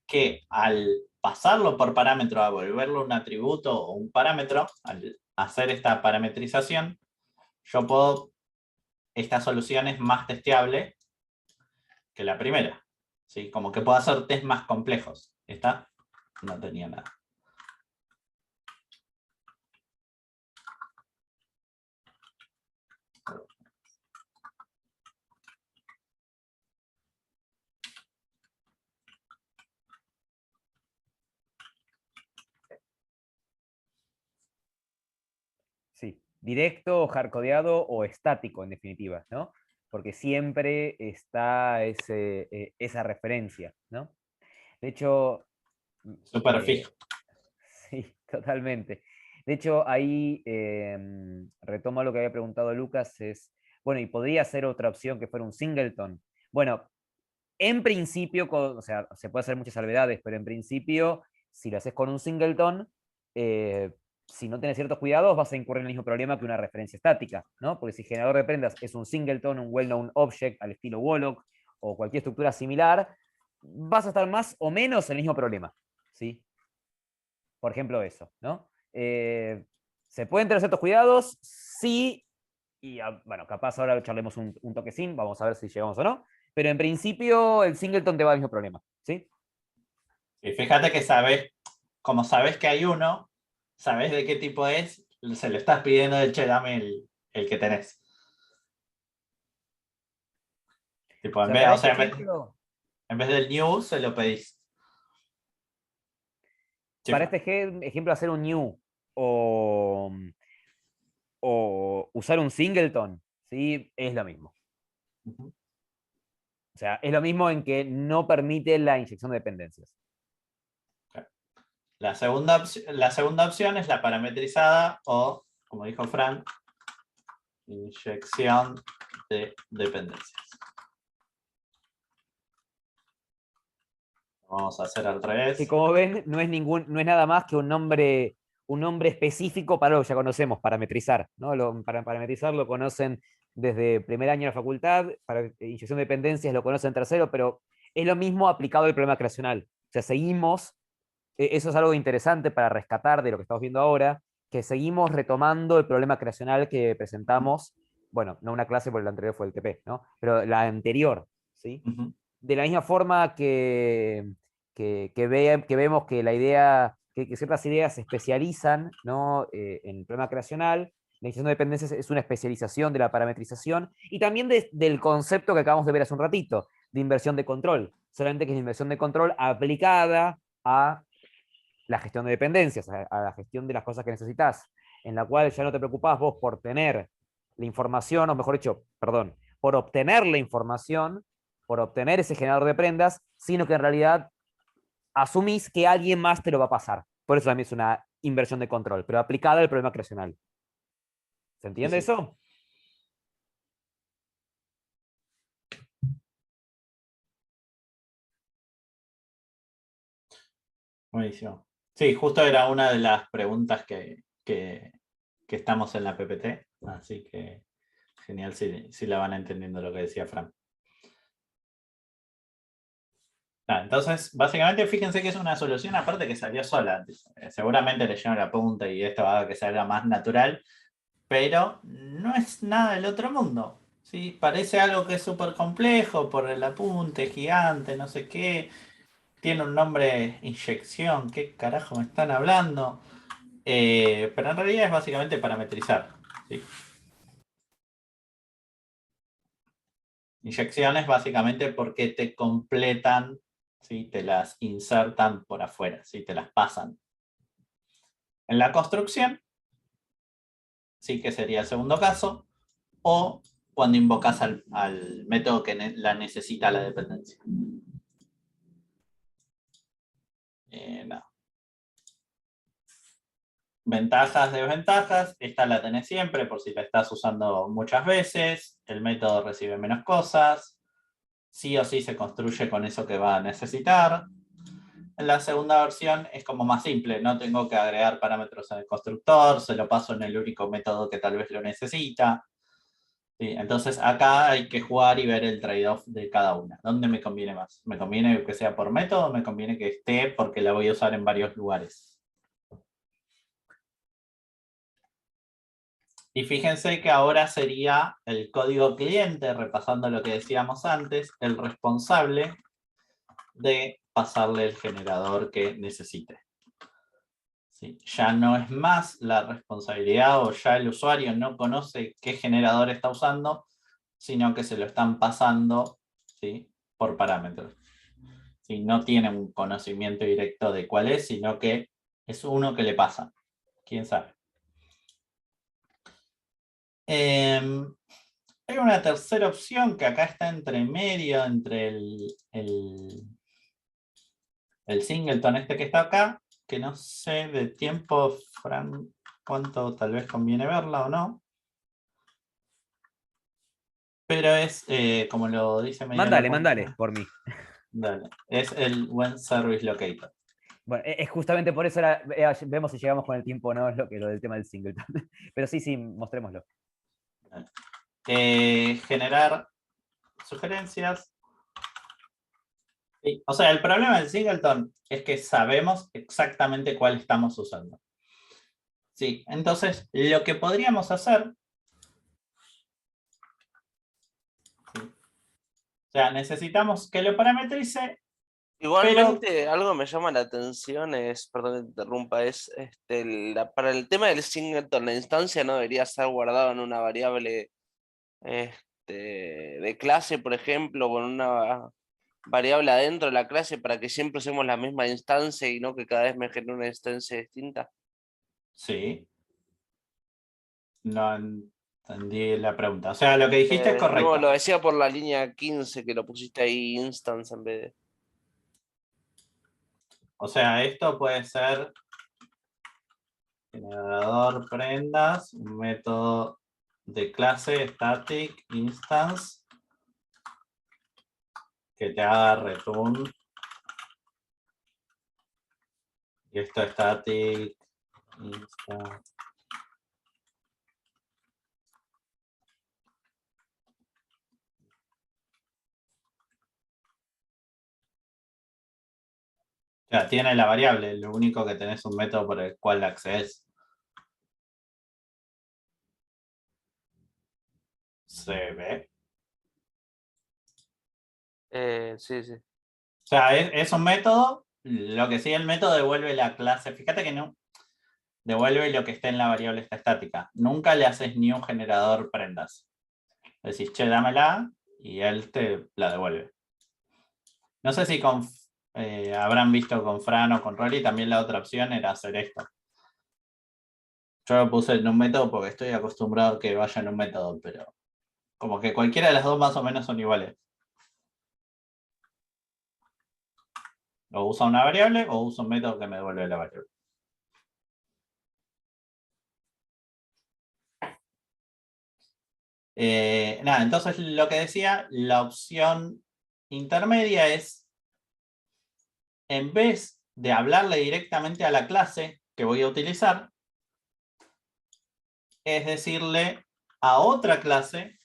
que al pasarlo por parámetro a volverlo un atributo o un parámetro, al hacer esta parametrización, yo puedo, esta solución es más testeable que la primera. ¿Sí? Como que puedo hacer test más complejos. Esta no tenía nada. Sí, directo, hardcodeado o estático, en definitiva, ¿no? Porque siempre está esa referencia, ¿no? De hecho, Súper fijo. sí, totalmente. De hecho, ahí retomo lo que había preguntado Lucas, es, bueno, y podría ser otra opción que fuera un singleton. Bueno, en principio, o sea, se puede hacer muchas salvedades, pero en principio, si lo haces con un singleton, si no tienes ciertos cuidados, vas a incurrir en el mismo problema que una referencia estática, ¿no? Porque si generador de prendas es un singleton, un well-known object al estilo Walloc o cualquier estructura similar, vas a estar más o menos en el mismo problema, ¿sí? Por ejemplo, eso, ¿no? ¿Se pueden tener ciertos cuidados? Sí, y bueno, capaz ahora charlemos un toquecín, vamos a ver si llegamos o no, pero en principio el singleton te va al mismo problema, ¿sí? Y fíjate que sabes, como sabes que hay uno, sabés de qué tipo es, se lo estás pidiendo de che, dame el que tenés. Tipo, O en sea, vez, para o este sea, ejemplo, en vez del new, se lo pedís. Sí, para Fran. este ejemplo, hacer un new o, o usar un singleton, ¿sí? Es lo mismo. Ujú. O sea, es lo mismo en que no permite la inyección de dependencias. La segunda opción es la parametrizada o, como dijo Frank, inyección de dependencias. Vamos a hacer al revés. Que como ven, no es nada más que un nombre específico para lo que ya conocemos, parametrizar. ¿No? Para parametrizar lo conocen desde primer año de la facultad, para inyección de dependencias lo conocen en tercero, pero es lo mismo aplicado al problema creacional. O sea, seguimos, eso es algo interesante para rescatar de lo que estamos viendo ahora, que seguimos retomando el problema creacional que presentamos, bueno, no una clase porque la anterior fue el TP, ¿no? Pero la anterior, ¿sí? Ujú. De la misma forma que vemos que la idea, que ciertas ideas se especializan, ¿no? En el problema creacional, la inyección de dependencias es una especialización de la parametrización y también del concepto que acabamos de ver hace un ratito, de inversión de control, solamente que es inversión de control aplicada a la gestión de dependencias, a la gestión de las cosas que necesitas, en la cual ya no te preocupás vos por tener la información, o mejor dicho, perdón, por obtener la información, por obtener ese generador de prendas, sino que en realidad asumís que alguien más te lo va a pasar. Por eso también es una inversión de control, pero aplicada al problema creacional. ¿Se Sí, entiende sí. eso? Buenísimo. Sí, justo era una de las preguntas que estamos en la PPT, así que genial si la van entendiendo lo que decía Fran. Entonces, básicamente, fíjense que es una solución aparte que salió sola. Seguramente leyeron la punta y esto haga que salga más natural, pero no es nada del otro mundo. ¿Sí? Parece algo que es súper complejo por el apunte gigante, no sé qué. Tiene un nombre inyección, ¿qué carajo me están hablando? Pero en realidad es básicamente parametrizar. ¿Sí? Inyecciones básicamente porque te completan, ¿sí? Te las insertan por afuera, ¿sí? Te las pasan. En la construcción, sí que sería el segundo caso, o cuando invocas al método que la necesita la dependencia. No. Ventajas, desventajas, esta la tenés siempre por si la estás usando muchas veces, el método recibe menos cosas, sí o sí se construye con eso que va a necesitar. En la segunda versión es como más simple, no tengo que agregar parámetros en el constructor, se lo paso en el único método que tal vez lo necesita. Sí, entonces acá hay que jugar y ver el trade-off de cada una. ¿Dónde me conviene más? ¿Me conviene que sea por método o me conviene que esté porque la voy a usar en varios lugares? Y fíjense que ahora sería el código cliente, repasando lo que decíamos antes, el responsable de pasarle el generador que necesite. ¿Sí? Ya no es más la responsabilidad o ya el usuario no conoce qué generador está usando, sino que se lo están pasando, ¿sí? Por parámetros. ¿Sí? No tiene un conocimiento directo de cuál es, sino que es uno que le pasa. ¿Quién sabe? Hay una tercera opción que acá está entre medio, entre el singleton este que está acá, que no sé de tiempo, Fran, cuánto tal vez conviene verla o no. Pero es, como lo dice medio en la Mándale, punta, por mí. dale, es el When Service Locator. Bueno, es justamente por eso vemos si llegamos con el tiempo, ¿no? Es lo del tema del singleton. Pero sí, mostrémoslo. Generar sugerencias. Sí, o sea, el problema del singleton es que sabemos exactamente cuál estamos usando. Sí, entonces lo que podríamos hacer, ¿sí? O sea, necesitamos que lo parametrice, Igualmente, algo me llama la atención es, perdón que te interrumpa, es para el tema del singleton, la instancia no debería ser guardada en una variable de clase, por ejemplo, con una variable adentro de la clase para que siempre usemos la misma instancia y no que cada vez me genere una instancia distinta. Sí, no entendí la pregunta. O sea, lo que dijiste es No, correcto. lo decía por la línea 15 que lo pusiste ahí instance en vez de. O sea, esto puede ser generador prendas, un método de clase static instance que te haga return. Y esto es static instance. O sea, tiene la variable, lo único que tenés un método por el cual la accedes. Se ve. Sí, sí. O sea, es un método, lo que sí el método devuelve la clase. Fíjate que no devuelve lo que está en la variable esta estática. Nunca le haces ni un generador prendas. Decís, che, dámela, y él te la devuelve. No sé si habrán visto con Fran o con Rolly, también la otra opción era hacer esto. Yo lo puse en un método porque estoy acostumbrado a que vaya en un método, pero como que cualquiera de las dos más o menos son iguales. O usa una variable o usa un método que me devuelve la variable. Nada, entonces lo que decía, la opción intermedia es, en vez de hablarle directamente a la clase que voy a utilizar, es decirle a otra clase,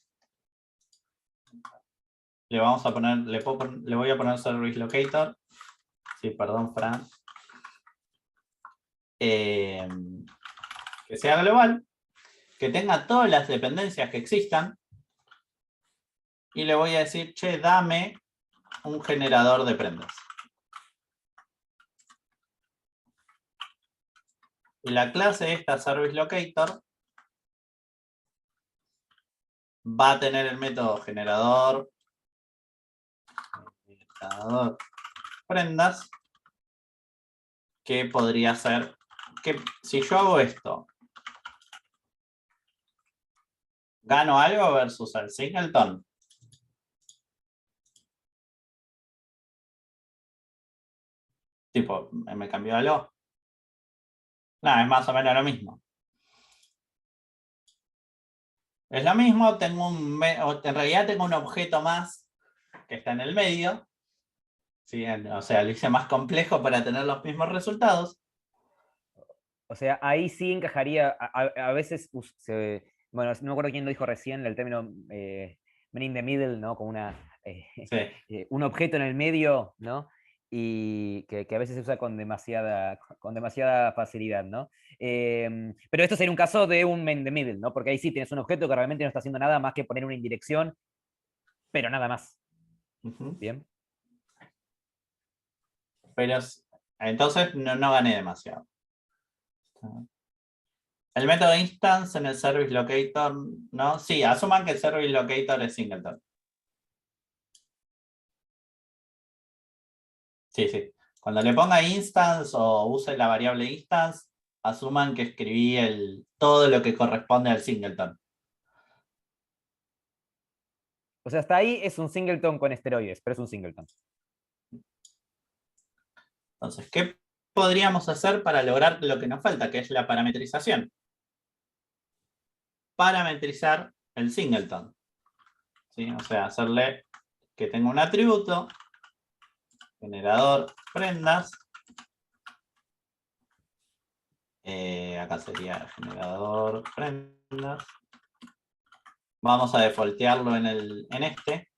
le vamos a poner, le voy a poner service locator. Sí, perdón, Fran. Que sea global, que tenga todas las dependencias que existan, y le voy a decir, che, dame un generador de prendas. Y la clase esta, service locator, va a tener el método generador prendas, que podría ser que si yo hago esto, ¿gano algo versus el singleton? Tipo, ¿me cambió algo? No, es más o menos lo mismo. Es lo mismo, en realidad tengo un objeto más que está en el medio. ¿Sí? O sea, lo hice más complejo para tener los mismos resultados. O sea, ahí sí encajaría, a veces, bueno, no me acuerdo quién lo dijo recién, el término man in the middle, ¿no? Como Sí. un objeto en el medio, ¿no? Y que a veces se usa con demasiada facilidad, ¿no? Pero esto sería un caso de un man in the middle, ¿no? Porque ahí sí tienes un objeto que realmente no está haciendo nada más que poner una indirección, pero nada más. Bien. Pero entonces no gané demasiado. El método instance en el service locator, ¿no? Sí, asuman que el service locator es singleton. Sí, sí. Cuando le ponga instance o use la variable instance, asuman que escribí todo lo que corresponde al singleton. O sea, hasta ahí es un singleton con esteroides, pero es un singleton. Entonces, ¿qué podríamos hacer para lograr lo que nos falta, que es la parametrización? Parametrizar el singleton. ¿Sí? O sea, hacerle que tenga un atributo, generador prendas. Acá sería generador prendas. Vamos a defaultearlo en este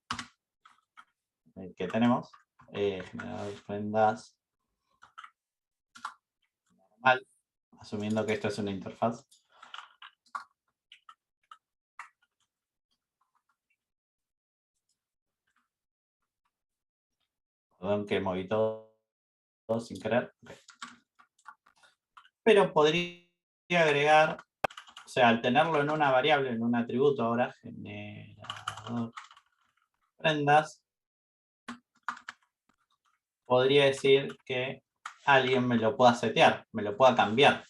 que tenemos. Generador prendas normal, asumiendo que esto es una interfaz. Perdón que moví todo sin querer. Ok. Pero podría agregar, o sea, al tenerlo en una variable, en un atributo ahora, generador prendas, podría decir que alguien me lo pueda setear, me lo pueda cambiar.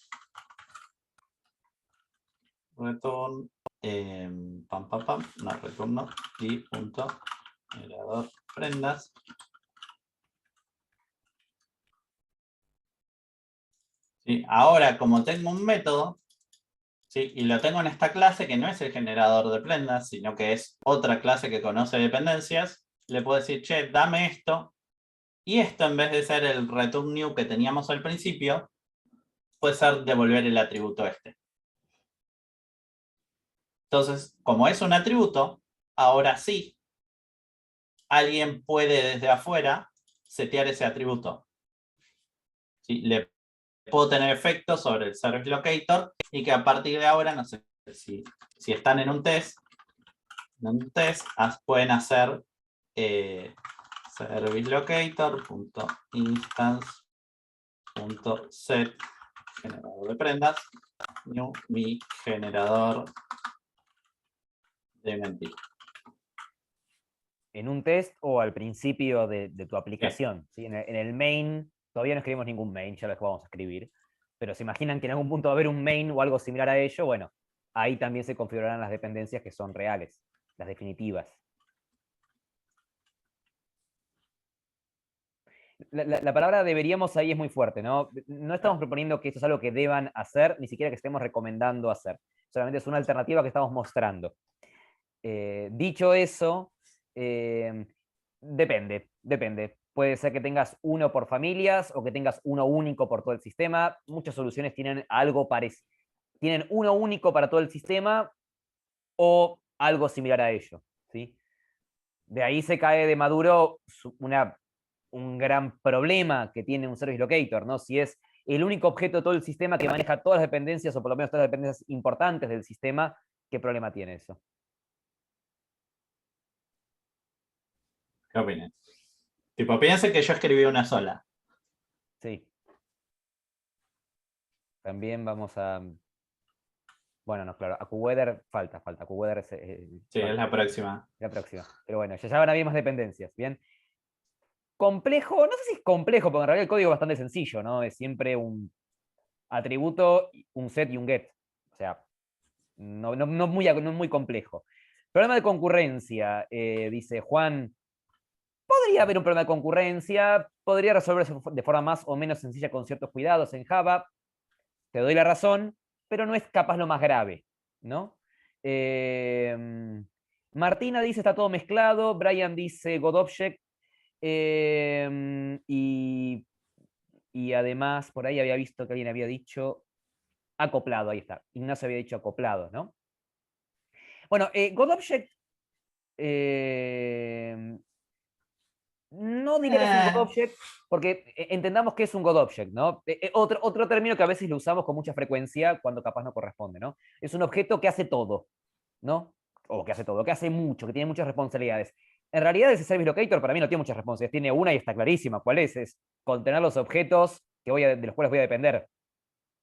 Return, no, retorno, y punto, generador prendas. ¿Sí? Ahora, como tengo un método, ¿sí? Y lo tengo en esta clase que no es el generador de prendas, sino que es otra clase que conoce dependencias, le puedo decir, che, dame esto, y esto en vez de ser el return new que teníamos al principio, puede ser devolver el atributo este. Entonces, como es un atributo, ahora sí, alguien puede desde afuera setear ese atributo. ¿Sí? Le puedo tener efectos sobre el service locator y que a partir de ahora, no sé, si están en un test, pueden hacer service locator.instance.set generador de prendas, new mi generador de mentira. En un test o al principio de tu aplicación. ¿Sí? En el main, todavía no escribimos ningún main, ya lo vamos a escribir. Pero se imaginan que en algún punto va a haber un main o algo similar a ello, bueno, ahí también se configurarán las dependencias que son reales, las definitivas. La palabra deberíamos ahí es muy fuerte, ¿no? No estamos proponiendo que esto es algo que deban hacer, ni siquiera que estemos recomendando hacer. Solamente es una alternativa que estamos mostrando. Dicho eso, depende. Puede ser que tengas uno por familias o que tengas uno único por todo el sistema. Muchas soluciones tienen algo parecido. Tienen uno único para todo el sistema o algo similar a ello. ¿Sí? De ahí se cae de maduro un gran problema que tiene un Service Locator, ¿no? Si es el único objeto de todo el sistema que maneja todas las dependencias o por lo menos todas las dependencias importantes del sistema, ¿qué problema tiene eso? ¿Qué opinan? Tipo, piensen que yo escribí una sola. Sí. También vamos a... Bueno, no, claro, AccuWeather falta. AccuWeather Sí, falta. es la próxima. La próxima. Pero bueno, ya van a haber más dependencias, ¿bien? Complejo, no sé si es complejo, porque en realidad el código es bastante sencillo, ¿no? Es siempre un atributo, un set y un get. O sea, no muy complejo. Problema de concurrencia, dice Juan. Podría haber un problema de concurrencia, podría resolverse de forma más o menos sencilla con ciertos cuidados en Java. Te doy la razón, pero no es capaz lo más grave, ¿no? Martina dice está todo mezclado, Brian dice GodObject, y además por ahí había visto que alguien había dicho acoplado, ahí está. Ignacio había dicho acoplado, ¿no? Bueno, GodObject no diría que es un GodObject, porque entendamos que es un GodObject, ¿no? Otro término que a veces lo usamos con mucha frecuencia cuando capaz no corresponde, ¿no? Es un objeto que hace todo, ¿no? O que hace todo, que hace mucho, que tiene muchas responsabilidades. En realidad ese Service Locator para mí no tiene muchas responsabilidades, tiene una y está clarísima. ¿Cuál es? Es contener los objetos de los cuales voy a depender.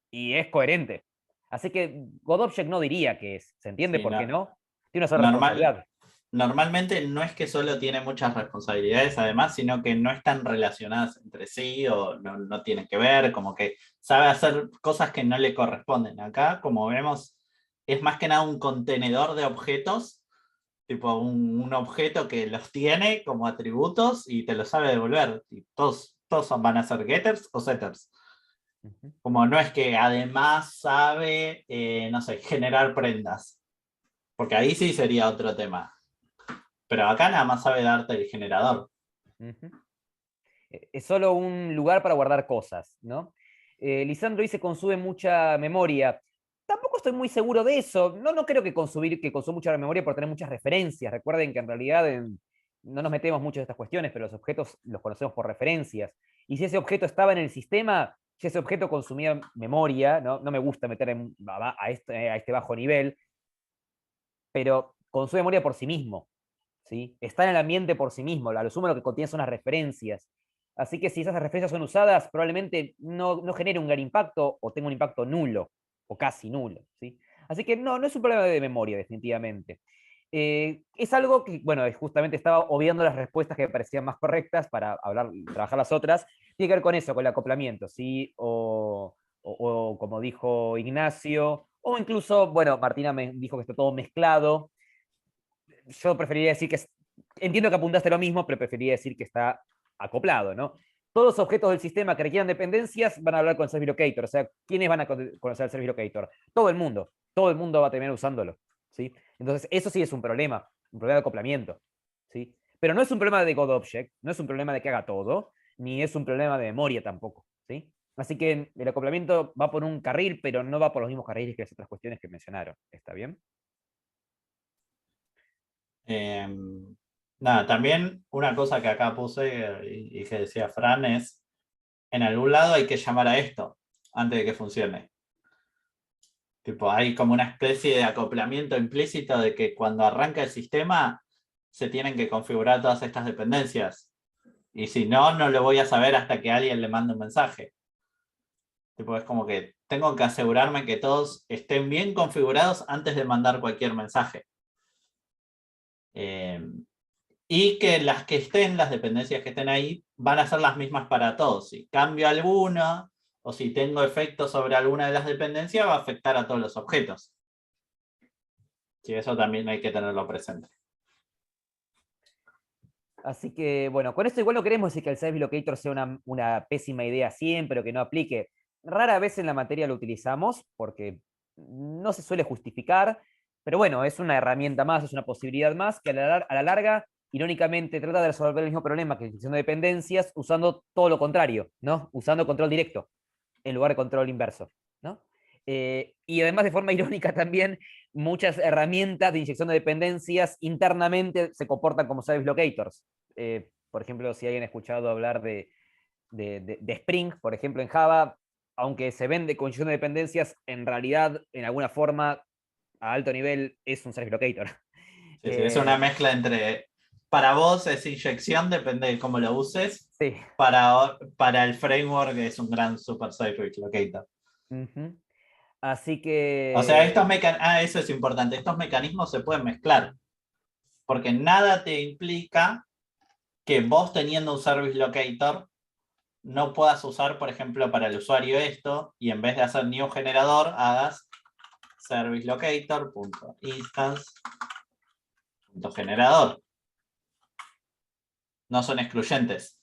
Y es coherente. Así que GodObject no diría que es. ¿Se entiende Sí, por qué no. no? Tiene una sola responsabilidad. Normalmente no es que solo tiene muchas responsabilidades además, sino que no están relacionadas entre sí o no tienen que ver, como que sabe hacer cosas que no le corresponden. Acá, como vemos, es más que nada un contenedor de objetos, tipo un objeto que los tiene como atributos y te los sabe devolver. Y todos van a ser getters o setters. Como no es que además sabe, no sé, generar prendas. Porque ahí sí sería otro tema. Pero acá nada más sabe darte el generador. Es solo un lugar para guardar cosas, ¿no? Lisandro dice consume mucha memoria. Tampoco estoy muy seguro de eso. No creo que consuma mucha memoria por tener muchas referencias. Recuerden que en realidad no nos metemos mucho en estas cuestiones, pero los objetos los conocemos por referencias. Y si ese objeto estaba en el sistema, si ese objeto consumía memoria, no me gusta meter a este bajo nivel, pero consume memoria por sí mismo. ¿sí? Está en el ambiente por sí mismo, a lo sumo lo que contiene son las referencias. Así que si esas referencias son usadas, probablemente no genere un gran impacto o tenga un impacto nulo o casi nulo, ¿sí? Así que no es un problema de memoria, definitivamente. Es algo que, bueno, justamente estaba obviando las respuestas que me parecían más correctas para trabajar las otras. Tiene que ver con eso, con el acoplamiento, ¿sí? O como dijo Ignacio, o incluso, bueno, Martina me dijo que está todo mezclado. Yo preferiría decir entiendo que apuntaste lo mismo, pero preferiría decir que está acoplado, ¿no? Todos los objetos del sistema que requieran dependencias van a hablar con el Service Locator. O sea, ¿quiénes van a conocer el Service Locator? Todo el mundo. Todo el mundo va a terminar usándolo, ¿sí? Entonces, eso sí es un problema de acoplamiento, ¿sí? Pero no es un problema de GoDobject, no es un problema de que haga todo, ni es un problema de memoria tampoco, ¿sí? Así que el acoplamiento va por un carril, pero no va por los mismos carriles que las otras cuestiones que mencionaron. ¿Está bien? Nada, también una cosa que acá puse y que decía Fran es, en algún lado hay que llamar a esto antes de que funcione. Tipo, hay como una especie de acoplamiento implícito de que cuando arranca el sistema se tienen que configurar todas estas dependencias. Y si no, no lo voy a saber hasta que alguien le mande un mensaje. Tipo, es como que tengo que asegurarme que todos estén bien configurados antes de mandar cualquier mensaje. Y que las que estén, las dependencias que estén ahí, van a ser las mismas para todos. Si cambio alguna, o si tengo efectos sobre alguna de las dependencias, va a afectar a todos los objetos. Sí, eso también hay que tenerlo presente. Así que, bueno, con esto igual no queremos decir que el Service Locator sea una pésima idea siempre o que no aplique. Rara vez en la materia lo utilizamos porque no se suele justificar, pero bueno, es una herramienta más, es una posibilidad más que a la larga, irónicamente, trata de resolver el mismo problema que la inyección de dependencias usando todo lo contrario, ¿no? Usando control directo en lugar de control inverso, ¿no? Y además, de forma irónica también, muchas herramientas de inyección de dependencias internamente se comportan como service locators. Por ejemplo, si alguien ha escuchado hablar de Spring, por ejemplo, en Java, aunque se vende con inyección de dependencias, en realidad, en alguna forma, a alto nivel, es un service locator. Sí, sí, es una mezcla entre, para vos es inyección, depende de cómo lo uses. Sí. Para el framework es un gran super service locator. Así que... O sea, eso es importante. Estos mecanismos se pueden mezclar. Porque nada te implica que vos teniendo un service locator no puedas usar, por ejemplo, para el usuario esto, y en vez de hacer new generador, hagas service locator.instance.generador. No son excluyentes.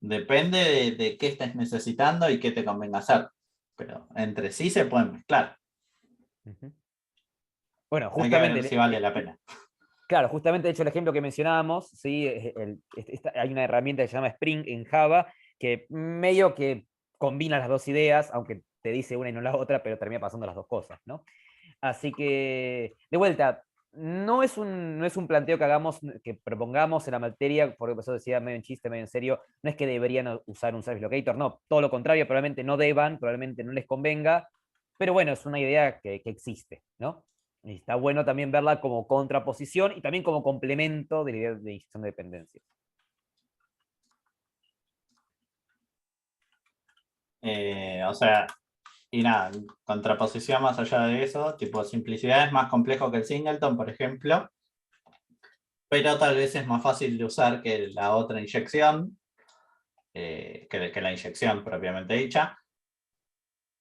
Depende de qué estés necesitando y qué te convenga hacer. Pero entre sí se pueden mezclar. Bueno, Hay que ver justamente... si vale la pena. Claro, justamente de hecho el ejemplo que mencionábamos, ¿sí? Hay una herramienta que se llama Spring en Java que medio que combina las dos ideas, aunque te dice una y no la otra, pero termina pasando las dos cosas, ¿no? Así que, de vuelta, no es un planteo que hagamos, que propongamos en la materia, porque eso decía medio en chiste, medio en serio, no es que deberían usar un service locator, no, todo lo contrario, probablemente no deban, probablemente no les convenga, pero bueno, es una idea que existe, ¿no? Y está bueno también verla como contraposición y también como complemento de la idea de inyección de dependencias. O sea, y nada, contraposición más allá de eso, tipo simplicidad es más complejo que el singleton, por ejemplo, pero tal vez es más fácil de usar que la otra inyección, que la inyección propiamente dicha,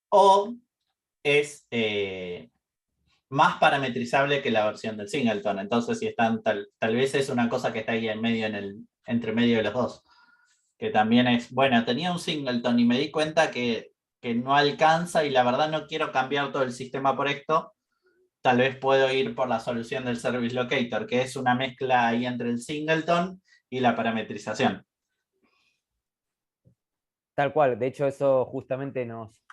o es más parametrizable que la versión del singleton. Entonces, si están, tal vez es una cosa que está ahí en medio, entre medio de los dos. Que también es, bueno, tenía un singleton y me di cuenta que no alcanza y la verdad no quiero cambiar todo el sistema por esto. Tal vez puedo ir por la solución del service locator, que es una mezcla ahí entre el singleton y la parametrización. Tal cual, de hecho eso justamente nos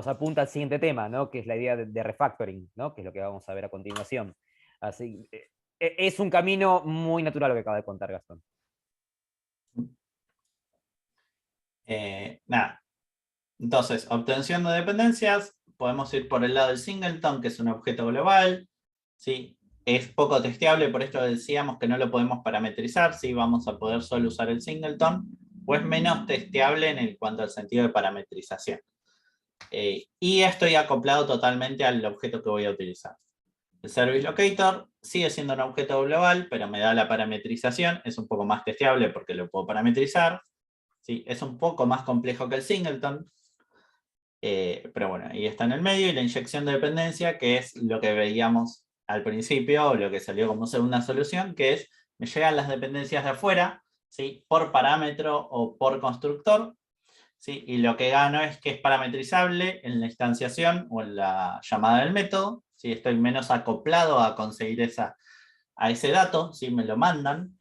apunta al siguiente tema, ¿no? Que es la idea de refactoring, ¿no? Que es lo que vamos a ver a continuación. Así, es un camino muy natural lo que acaba de contar Gastón. Nada. Entonces, obtención de dependencias, podemos ir por el lado del singleton, que es un objeto global, ¿sí? es poco testeable, por esto decíamos que no lo podemos parametrizar, si vamos a poder solo usar el singleton, o es menos testeable en cuanto al sentido de parametrización. Y estoy acoplado totalmente al objeto que voy a utilizar. El Service Locator sigue siendo un objeto global, pero me da la parametrización, es un poco más testeable porque lo puedo parametrizar. ¿Sí? Es un poco más complejo que el singleton, pero bueno, ahí está en el medio, y la inyección de dependencia, que es lo que veíamos al principio, o lo que salió como segunda solución, que es, me llegan las dependencias de afuera, ¿sí? Por parámetro o por constructor, ¿sí? Y lo que gano es que es parametrizable en la instanciación o en la llamada del método, ¿sí? Estoy menos acoplado a conseguir a ese dato, ¿sí? Me lo mandan.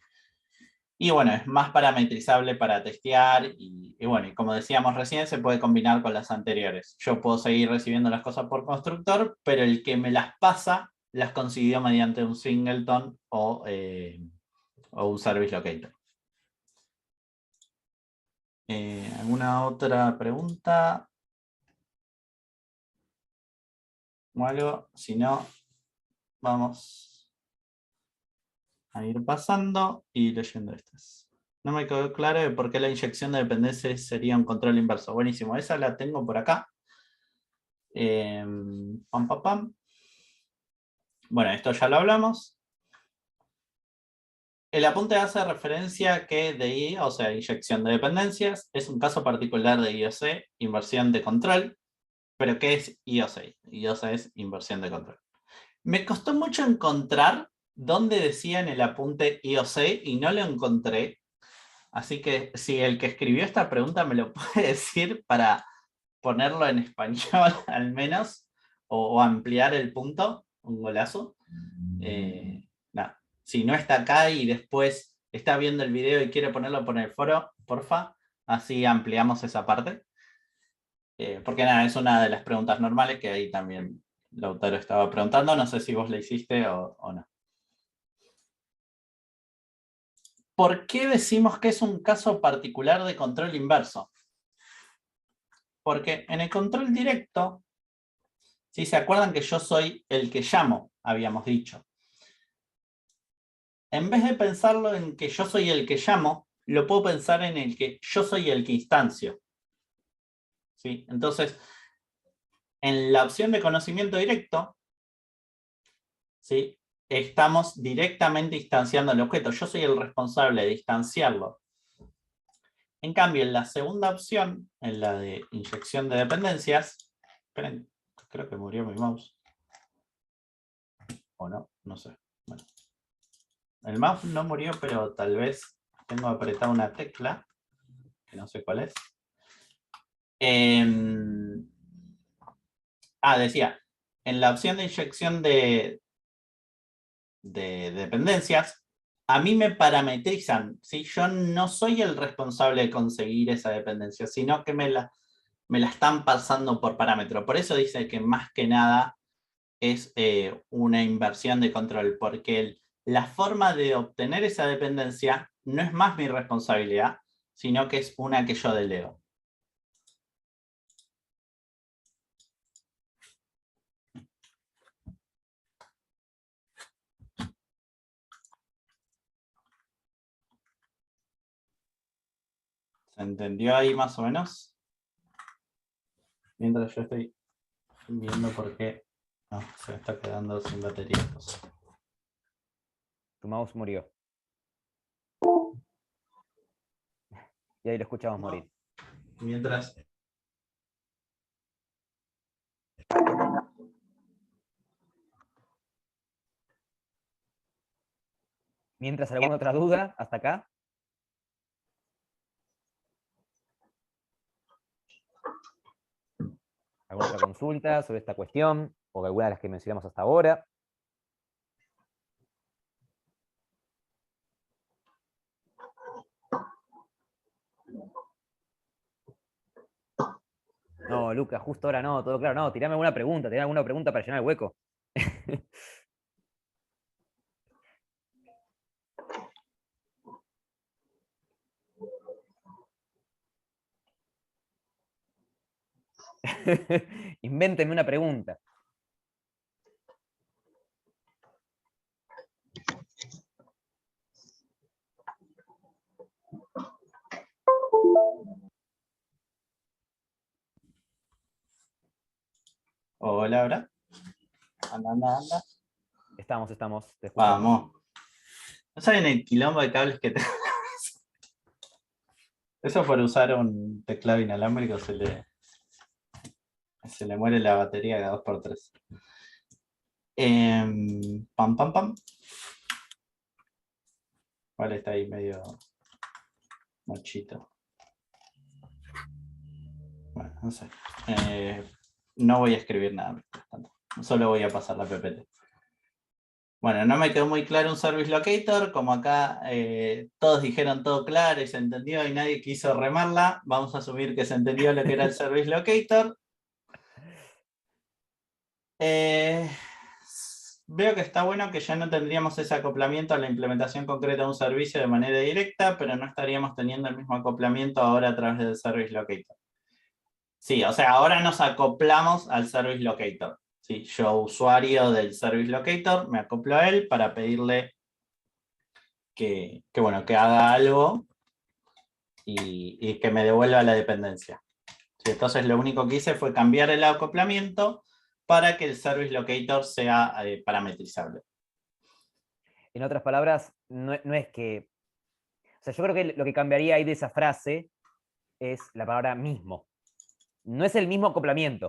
Y bueno, es más parametrizable para testear y bueno, y como decíamos recién, se puede combinar con las anteriores. Yo puedo seguir recibiendo las cosas por constructor, pero el que me las pasa, las consiguió mediante un singleton o un service locator. ¿Alguna otra pregunta? ¿O algo? Si no, vamos a ir pasando y leyendo estas. No me quedó claro de por qué la inyección de dependencias sería un control inverso. Buenísimo, esa la tengo por acá. Pam, pam, pam. Bueno, esto ya lo hablamos. El apunte hace referencia a que DI, o sea, inyección de dependencias, es un caso particular de IOC, inversión de control. ¿Pero qué es IOC? IOC es inversión de control. Me costó mucho encontrar dónde decía en el apunte IOC y no lo encontré. Así que si el que escribió esta pregunta me lo puede decir para ponerlo en español al menos, o ampliar el punto, un golazo. Nada. Si no está acá y después está viendo el video y quiere ponerlo por el foro, porfa, así ampliamos esa parte. Porque nada, es una de las preguntas normales que ahí también Lautaro estaba preguntando. No sé si vos la hiciste o no. ¿Por qué decimos que es un caso particular de control inverso? Porque en el control directo, si se acuerdan que yo soy el que llamo, habíamos dicho. En vez de pensarlo en que yo soy el que llamo, lo puedo pensar en el que yo soy el que instancio. ¿Sí? Entonces, en la opción de conocimiento directo, ¿sí? Estamos directamente instanciando el objeto. Yo soy el responsable de instanciarlo. En cambio, en la segunda opción, en la de inyección de dependencias, esperen, creo que murió mi mouse. O no, no sé. Bueno. El mouse no murió, pero tal vez tengo apretada una tecla, que no sé cuál es. Decía, en la opción de inyección de dependencias, a mí me parametrizan, ¿sí? Yo no soy el responsable de conseguir esa dependencia, sino que me la están pasando por parámetro. Por eso dice que más que nada es una inversión de control, porque la forma de obtener esa dependencia no es más mi responsabilidad, sino que es una que yo delego. ¿Se entendió ahí más o menos? Mientras yo estoy viendo por qué se me está quedando sin batería. Tu mouse murió. Y ahí lo escuchamos morir. Mientras... Mientras, ¿alguna otra duda hasta acá? ¿Alguna otra consulta sobre esta cuestión? ¿O alguna de las que mencionamos hasta ahora? No, Lucas, justo ahora no, todo claro. No, tirame alguna pregunta para llenar el hueco. Invéntenme una pregunta. palabra. Anda. Estamos, te escuchamos. Vamos. ¿No saben el quilombo de cables que tenemos? Eso por usar un teclado inalámbrico se le muere la batería cada 2x3. Pam. Vale, está ahí medio mochito. Bueno, no sé. No voy a escribir nada. Solo voy a pasar la PPT. Bueno, no me quedó muy claro un service locator. Como acá todos dijeron todo claro y se entendió y nadie quiso remarla, vamos a asumir que se entendió lo que era el service locator. Veo que está bueno que ya no tendríamos ese acoplamiento a la implementación concreta de un servicio de manera directa, pero no estaríamos teniendo el mismo acoplamiento ahora a través del Service Locator. Sí, o sea, ahora nos acoplamos al Service Locator. Sí, yo, usuario del Service Locator, me acoplo a él para pedirle que haga algo y que me devuelva la dependencia. Sí, entonces lo único que hice fue cambiar el acoplamiento para que el Service Locator sea parametrizable. En otras palabras, no es que... O sea, yo creo que lo que cambiaría ahí de esa frase es la palabra mismo. No es el mismo acoplamiento.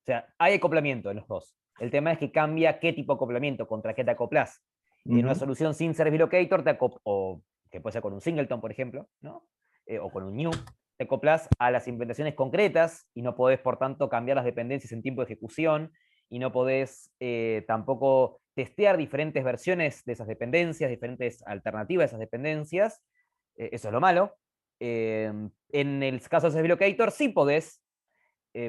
O sea, hay acoplamiento en los dos. El tema es que cambia qué tipo de acoplamiento, contra qué te acoplas. En una solución sin Service Locator, o que puede ser con un singleton, por ejemplo, ¿no? O con un new, te acoplas a las implementaciones concretas y no podés, por tanto, cambiar las dependencias en tiempo de ejecución y no podés tampoco testear diferentes versiones de esas dependencias, diferentes alternativas de esas dependencias. Eso es lo malo. En el caso de Service Locator sí podés,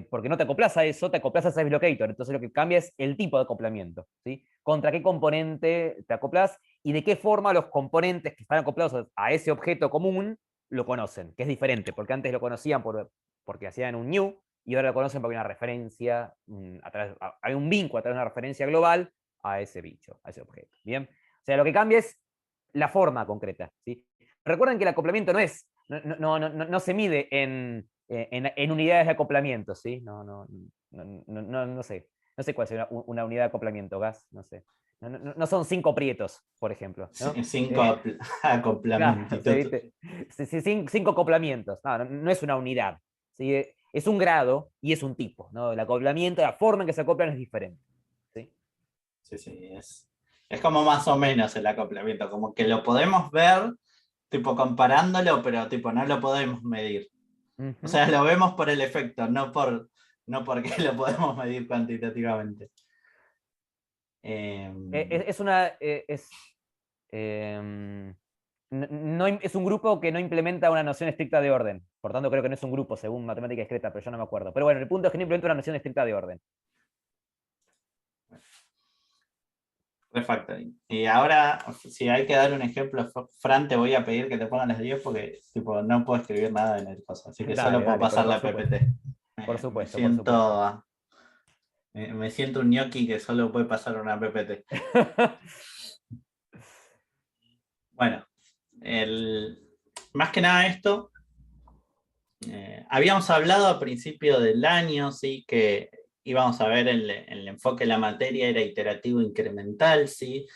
porque no te acoplas a eso, te acoplas a Service Locator. Entonces lo que cambia es el tipo de acoplamiento, ¿sí? Contra qué componente te acoplas y de qué forma los componentes que están acoplados a ese objeto común lo conocen, que es diferente, porque antes lo conocían porque hacían un new y ahora lo conocen porque hay una referencia, hay un vínculo a través de una referencia global a ese bicho, a ese objeto. ¿Bien? O sea, lo que cambia es la forma concreta, ¿sí? Recuerden que el acoplamiento no se mide en unidades de acoplamiento, ¿sí? No sé. No sé cuál es una unidad de acoplamiento, Gas, no sé. No son 5 prietos, por ejemplo, ¿no? 5 acoplamientos. Claro, 5 acoplamientos. No es una unidad. ¿Sí? Es un grado y es un tipo, ¿no? El acoplamiento, la forma en que se acoplan es diferente. ¿Sí? Sí, es como más o menos el acoplamiento, como que lo podemos ver, tipo comparándolo, pero tipo no lo podemos medir. O sea, lo vemos por el efecto, no porque lo podemos medir cuantitativamente. Es un grupo que no implementa una noción estricta de orden. Por tanto, creo que no es un grupo según matemática discreta, pero yo no me acuerdo. Pero bueno, el punto es que no implementa una noción estricta de orden. Refactoring. Y ahora, si hay que dar un ejemplo, Fran, te voy a pedir que te pongan las 10 porque tipo, no puedo escribir nada en el coso. Así que solo puedo pasar la PPT. Por supuesto. Me siento un ñoqui que solo puede pasar una PPT. Bueno, más que nada esto, habíamos hablado a principio del año, ¿sí? Que íbamos a ver el enfoque de la materia era iterativo incremental, ¿sí?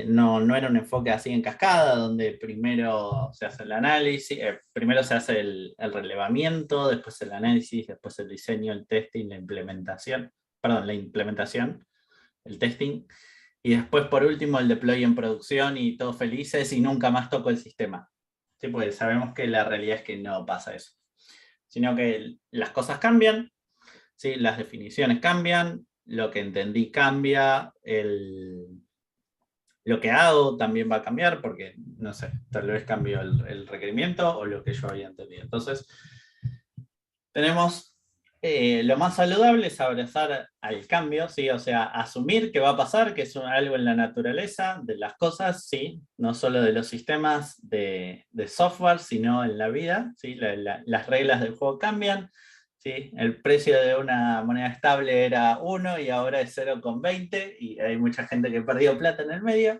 No era un enfoque así en cascada, donde primero se hace el análisis, primero se hace el relevamiento, después el análisis, después el diseño, el testing, la implementación, el testing, y después por último el deploy en producción y todos felices y nunca más toco el sistema. ¿Sí? Porque sabemos que la realidad es que no pasa eso, sino que las cosas cambian, ¿sí? Las definiciones cambian, lo que entendí cambia, lo que hago también va a cambiar porque, no sé, tal vez cambio el requerimiento o lo que yo había entendido. Entonces, tenemos lo más saludable es abrazar al cambio, ¿sí? O sea, asumir que va a pasar, que es algo en la naturaleza de las cosas, ¿sí? No solo de los sistemas de software, sino en la vida, ¿sí? Las reglas del juego cambian, ¿sí? El precio de una moneda estable era 1 y ahora es 0,20 y hay mucha gente que perdió plata en el medio.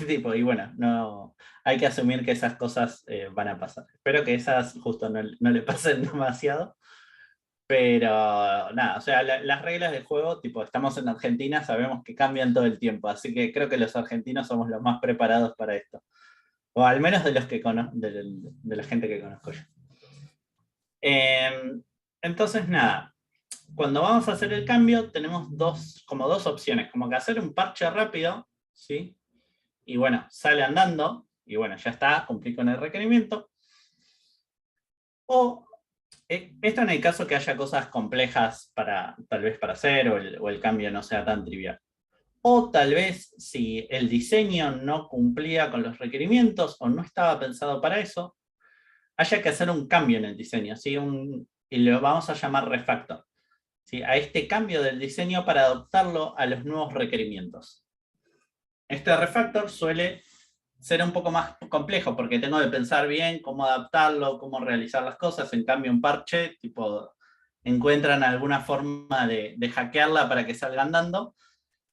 Tipo, y bueno, no, hay que asumir que esas cosas van a pasar. Espero que esas justo no le pasen demasiado. Pero nada, o sea, las reglas del juego, tipo, estamos en Argentina, sabemos que cambian todo el tiempo, así que creo que los argentinos somos los más preparados para esto. O al menos de los que de la gente que conozco yo. Entonces, nada, cuando vamos a hacer el cambio, tenemos como dos opciones, como que hacer un parche rápido, ¿sí? Y bueno, sale andando, y bueno, ya está, cumplí con el requerimiento. O esto en el caso que haya cosas complejas tal vez para hacer, o el cambio no sea tan trivial. O tal vez si el diseño no cumplía con los requerimientos o no estaba pensado para eso, haya que hacer un cambio en el diseño, ¿sí? Y lo vamos a llamar refactor, ¿sí? A este cambio del diseño para adaptarlo a los nuevos requerimientos. Este refactor suele ser un poco más complejo porque tengo que pensar bien cómo adaptarlo, cómo realizar las cosas. En cambio, un parche, tipo, encuentran alguna forma de hackearla para que salga andando.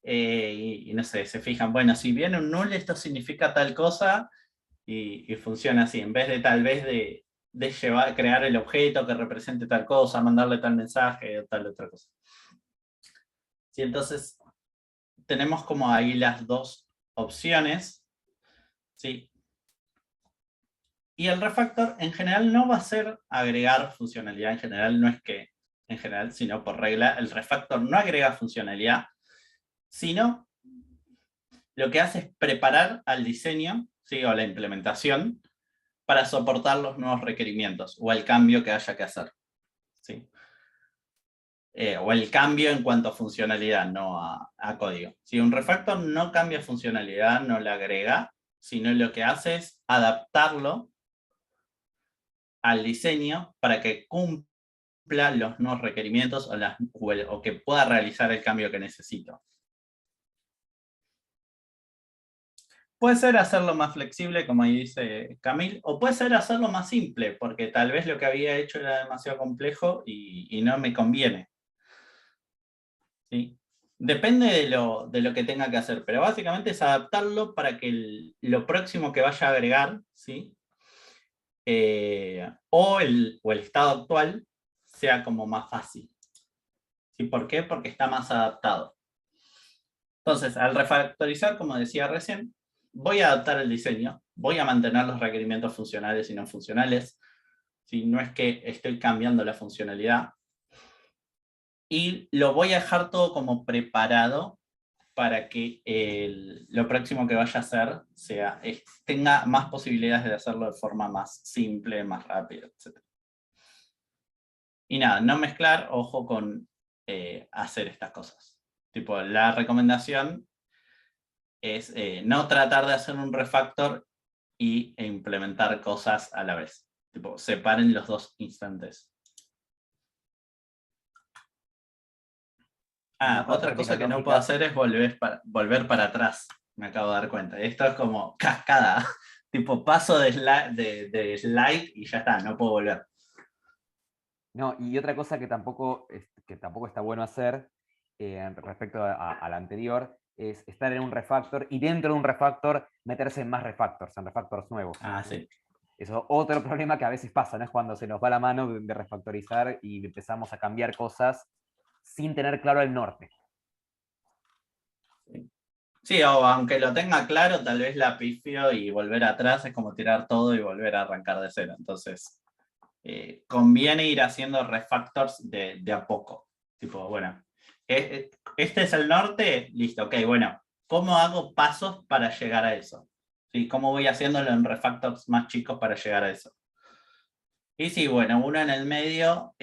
Y no sé, se fijan, bueno, si viene un null, esto significa tal cosa, y funciona así, en vez de tal vez de crear el objeto que represente tal cosa, mandarle tal mensaje o tal otra cosa. Sí, entonces, tenemos como ahí las dos opciones, ¿sí? Y el refactor en general no va a ser agregar funcionalidad, en general no es que, en general, sino por regla, el refactor no agrega funcionalidad, sino lo que hace es preparar al diseño, ¿sí? O la implementación para soportar los nuevos requerimientos o el cambio que haya que hacer, ¿sí? O el cambio en cuanto a funcionalidad, no a código. Si un refactor no cambia funcionalidad, no le agrega, sino lo que hace es adaptarlo al diseño para que cumpla los nuevos requerimientos o que pueda realizar el cambio que necesito. Puede ser hacerlo más flexible, como ahí dice Camil, o puede ser hacerlo más simple, porque tal vez lo que había hecho era demasiado complejo y no me conviene. ¿Sí? Depende de lo que tenga que hacer, pero básicamente es adaptarlo para que lo próximo que vaya a agregar, ¿sí? O el estado actual sea como más fácil. ¿Sí? ¿Por qué? Porque está más adaptado. Entonces, al refactorizar, como decía recién, voy a adaptar el diseño, voy a mantener los requerimientos funcionales y no funcionales, ¿sí? No es que estoy cambiando la funcionalidad, y lo voy a dejar todo como preparado para que lo próximo que vaya a hacer tenga más posibilidades de hacerlo de forma más simple, más rápida, etc. Y nada, no mezclar, ojo con hacer estas cosas. Tipo, la recomendación es no tratar de hacer un refactor e implementar cosas a la vez. Tipo, separen los dos instantes. Otra cosa que no puedo hacer es volver para atrás. Me acabo de dar cuenta. Esto es como cascada. Tipo, paso de slide y ya está, no puedo volver. No, y otra cosa que tampoco está bueno hacer respecto a la anterior es estar en un refactor y dentro de un refactor meterse en más refactors, en refactors nuevos. Sí. Eso es otro problema que a veces pasa, ¿no? Es cuando se nos va la mano de refactorizar y empezamos a cambiar cosas sin tener claro el norte. Sí, o aunque lo tenga claro, tal vez la pifio y volver atrás es como tirar todo y volver a arrancar de cero. Entonces, conviene ir haciendo refactors de a poco. Tipo, bueno, este es el norte, listo, ok, bueno, ¿cómo hago pasos para llegar a eso? ¿Sí? ¿Cómo voy haciéndolo en refactors más chicos para llegar a eso? Y sí, bueno, uno en el medio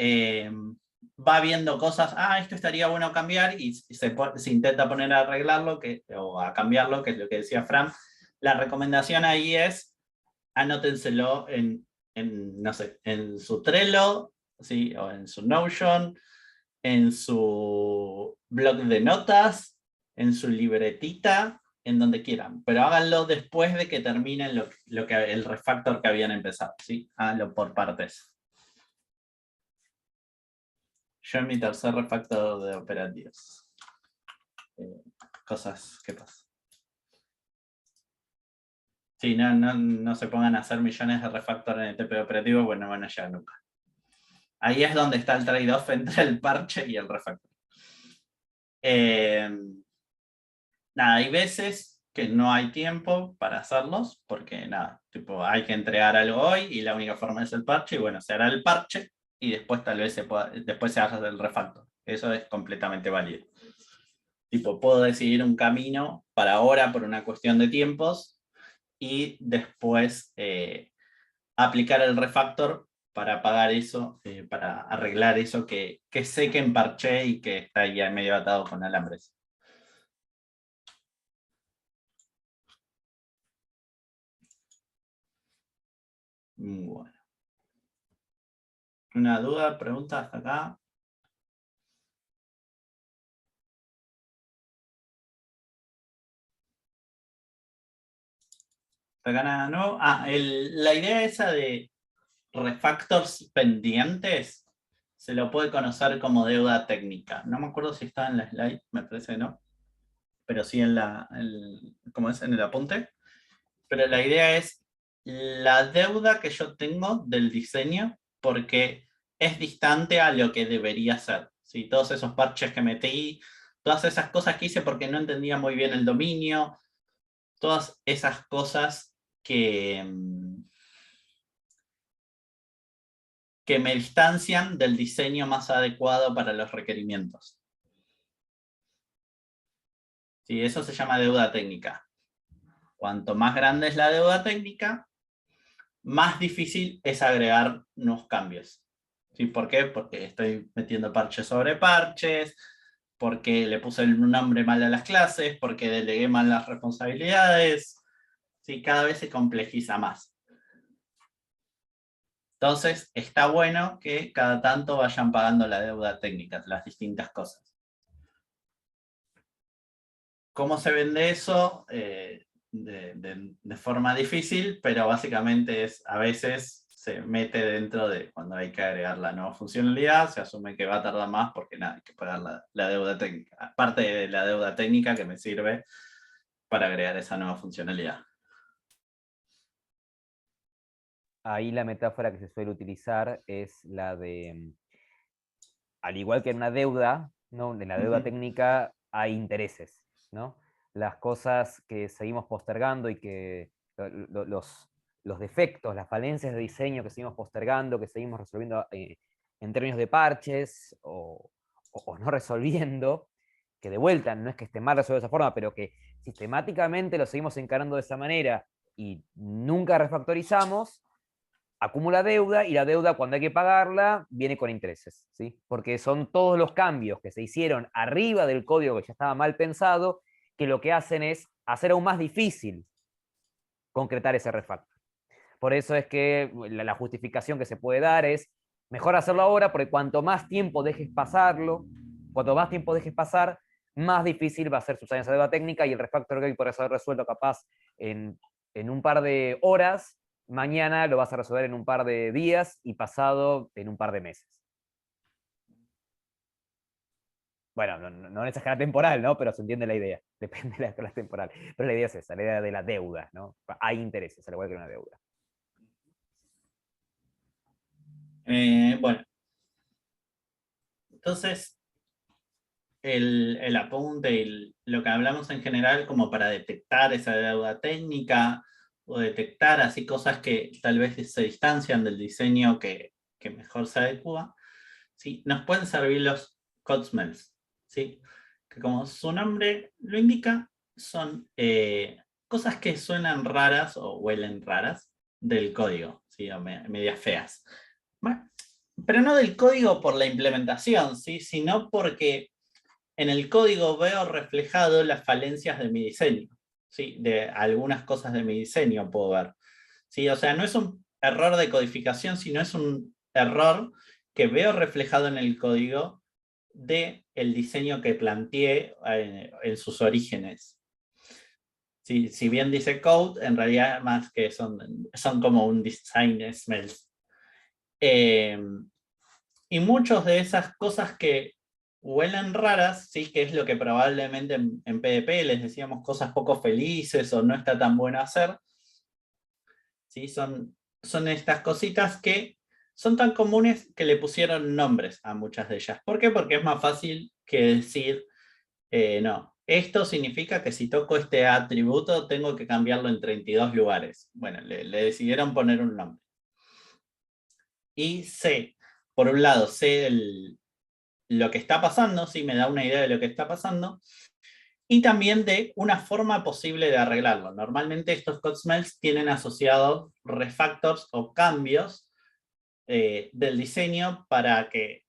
va viendo cosas, esto estaría bueno cambiar, y se intenta poner a arreglarlo o a cambiarlo, que es lo que decía Fran. La recomendación ahí es, anótenselo no sé, en su Trello, ¿sí? O en su Notion, en su blog de notas, en su libretita, en donde quieran, pero háganlo después de que terminen el refactor que habían empezado, ¿sí? Háganlo por partes. Yo en mi tercer refactor de operativos. Cosas que pasan. Sí, no se pongan a hacer millones de refactores en el TP operativo, bueno, no van a llegar nunca. Ahí es donde está el trade-off entre el parche y el refactor. Nada, hay veces que no hay tiempo para hacerlos, porque nada, tipo, hay que entregar algo hoy y la única forma es el parche, y bueno, se hará el parche y después tal vez después se haga el refactor. Eso es completamente válido. Tipo, puedo decidir un camino para ahora por una cuestión de tiempos y después aplicar el refactor para pagar eso, para arreglar eso que sé que emparché y que está ahí medio atado con alambres. Bueno. ¿Una duda, pregunta hasta acá? Hasta acá nada nuevo. La idea esa de refactors pendientes se lo puede conocer como deuda técnica. No me acuerdo si está en la slide, me parece que no. Pero sí como es en el apunte. Pero la idea es la deuda que yo tengo del diseño porque es distante a lo que debería ser. ¿Sí? Todos esos parches que metí, todas esas cosas que hice porque no entendía muy bien el dominio, todas esas cosas que me distancian del diseño más adecuado para los requerimientos. Sí, eso se llama deuda técnica. Cuanto más grande es la deuda técnica, más difícil es agregar nuevos cambios. ¿Sí? ¿Por qué? Porque estoy metiendo parches sobre parches, porque le puse un nombre mal a las clases, porque delegué mal las responsabilidades. ¿Sí? Cada vez se complejiza más. Entonces, está bueno que cada tanto vayan pagando la deuda técnica, las distintas cosas. ¿Cómo se vende eso? De forma difícil, pero básicamente a veces se mete dentro de cuando hay que agregar la nueva funcionalidad, se asume que va a tardar más porque nada, hay que pagar la deuda técnica. Aparte de la deuda técnica que me sirve para agregar esa nueva funcionalidad. Ahí la metáfora que se suele utilizar es la de, al igual que en una deuda, ¿no? En la deuda técnica hay intereses, ¿no? Las cosas que seguimos postergando y que los defectos, las falencias de diseño que seguimos postergando, que seguimos resolviendo en términos de parches o no resolviendo, que de vuelta no es que esté mal resolvido de esa forma, pero que sistemáticamente lo seguimos encarando de esa manera y nunca refactorizamos, acumula deuda y la deuda cuando hay que pagarla viene con intereses, ¿sí? Porque son todos los cambios que se hicieron arriba del código que ya estaba mal pensado que lo que hacen es hacer aún más difícil concretar ese refactor. Por eso es que la justificación que se puede dar es mejor hacerlo ahora porque cuanto más tiempo dejes pasarlo, cuanto más tiempo dejes pasar, más difícil va a ser subsanar esa deuda técnica y el refactor que hoy podrás haber resuelto capaz en un par de horas, mañana lo vas a resolver en un par de días y pasado en un par de meses. Bueno, no en esa escala temporal, ¿no? Pero se entiende la idea. Depende de la escala temporal. Pero la idea es esa, la idea de la deuda, ¿no? Hay intereses, al igual que una deuda. Bueno. Entonces, el apunte y lo que hablamos en general como para detectar esa deuda técnica o detectar así cosas que tal vez se distancian del diseño que mejor se adecua, ¿sí? Nos pueden servir los code smells, ¿sí? Que como su nombre lo indica, son cosas que suenan raras o huelen raras del código, ¿sí? O medias feas. Bueno, pero no del código por la implementación, ¿sí? Sino porque en el código veo reflejado las falencias de mi diseño, ¿sí? De algunas cosas de mi diseño puedo ver. ¿Sí? O sea, no es un error de codificación, sino es un error que veo reflejado en el código del diseño que planteé en sus orígenes. Sí, si bien dice code, en realidad más que son como un design smells. Y muchas de esas cosas que huelen raras, ¿sí? Que es lo que probablemente en PDP les decíamos cosas poco felices o no está tan bueno hacer, ¿sí? Son estas cositas que son tan comunes que le pusieron nombres a muchas de ellas. ¿Por qué? Porque es más fácil que decir, no, esto significa que si toco este atributo tengo que cambiarlo en 32 lugares. Bueno, le decidieron poner un nombre. Y sé, por un lado, sé lo que está pasando, sí me da una idea de lo que está pasando, y también de una forma posible de arreglarlo. Normalmente estos code smells tienen asociados refactors o cambios del diseño para que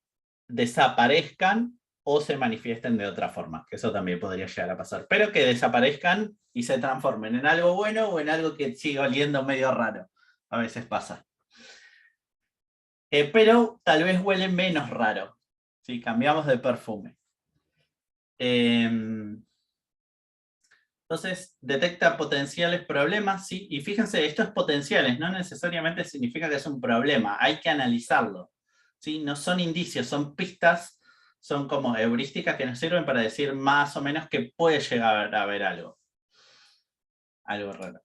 desaparezcan o se manifiesten de otra forma, que eso también podría llegar a pasar, pero que desaparezcan y se transformen en algo bueno o en algo que siga oliendo medio raro. A veces pasa. Pero tal vez huele menos raro si cambiamos de perfume. Entonces, detecta potenciales problemas, ¿sí? Y fíjense, esto es potenciales, no necesariamente significa que es un problema, hay que analizarlo, ¿sí? No son indicios, son pistas, son como heurísticas que nos sirven para decir más o menos que puede llegar a haber algo raro.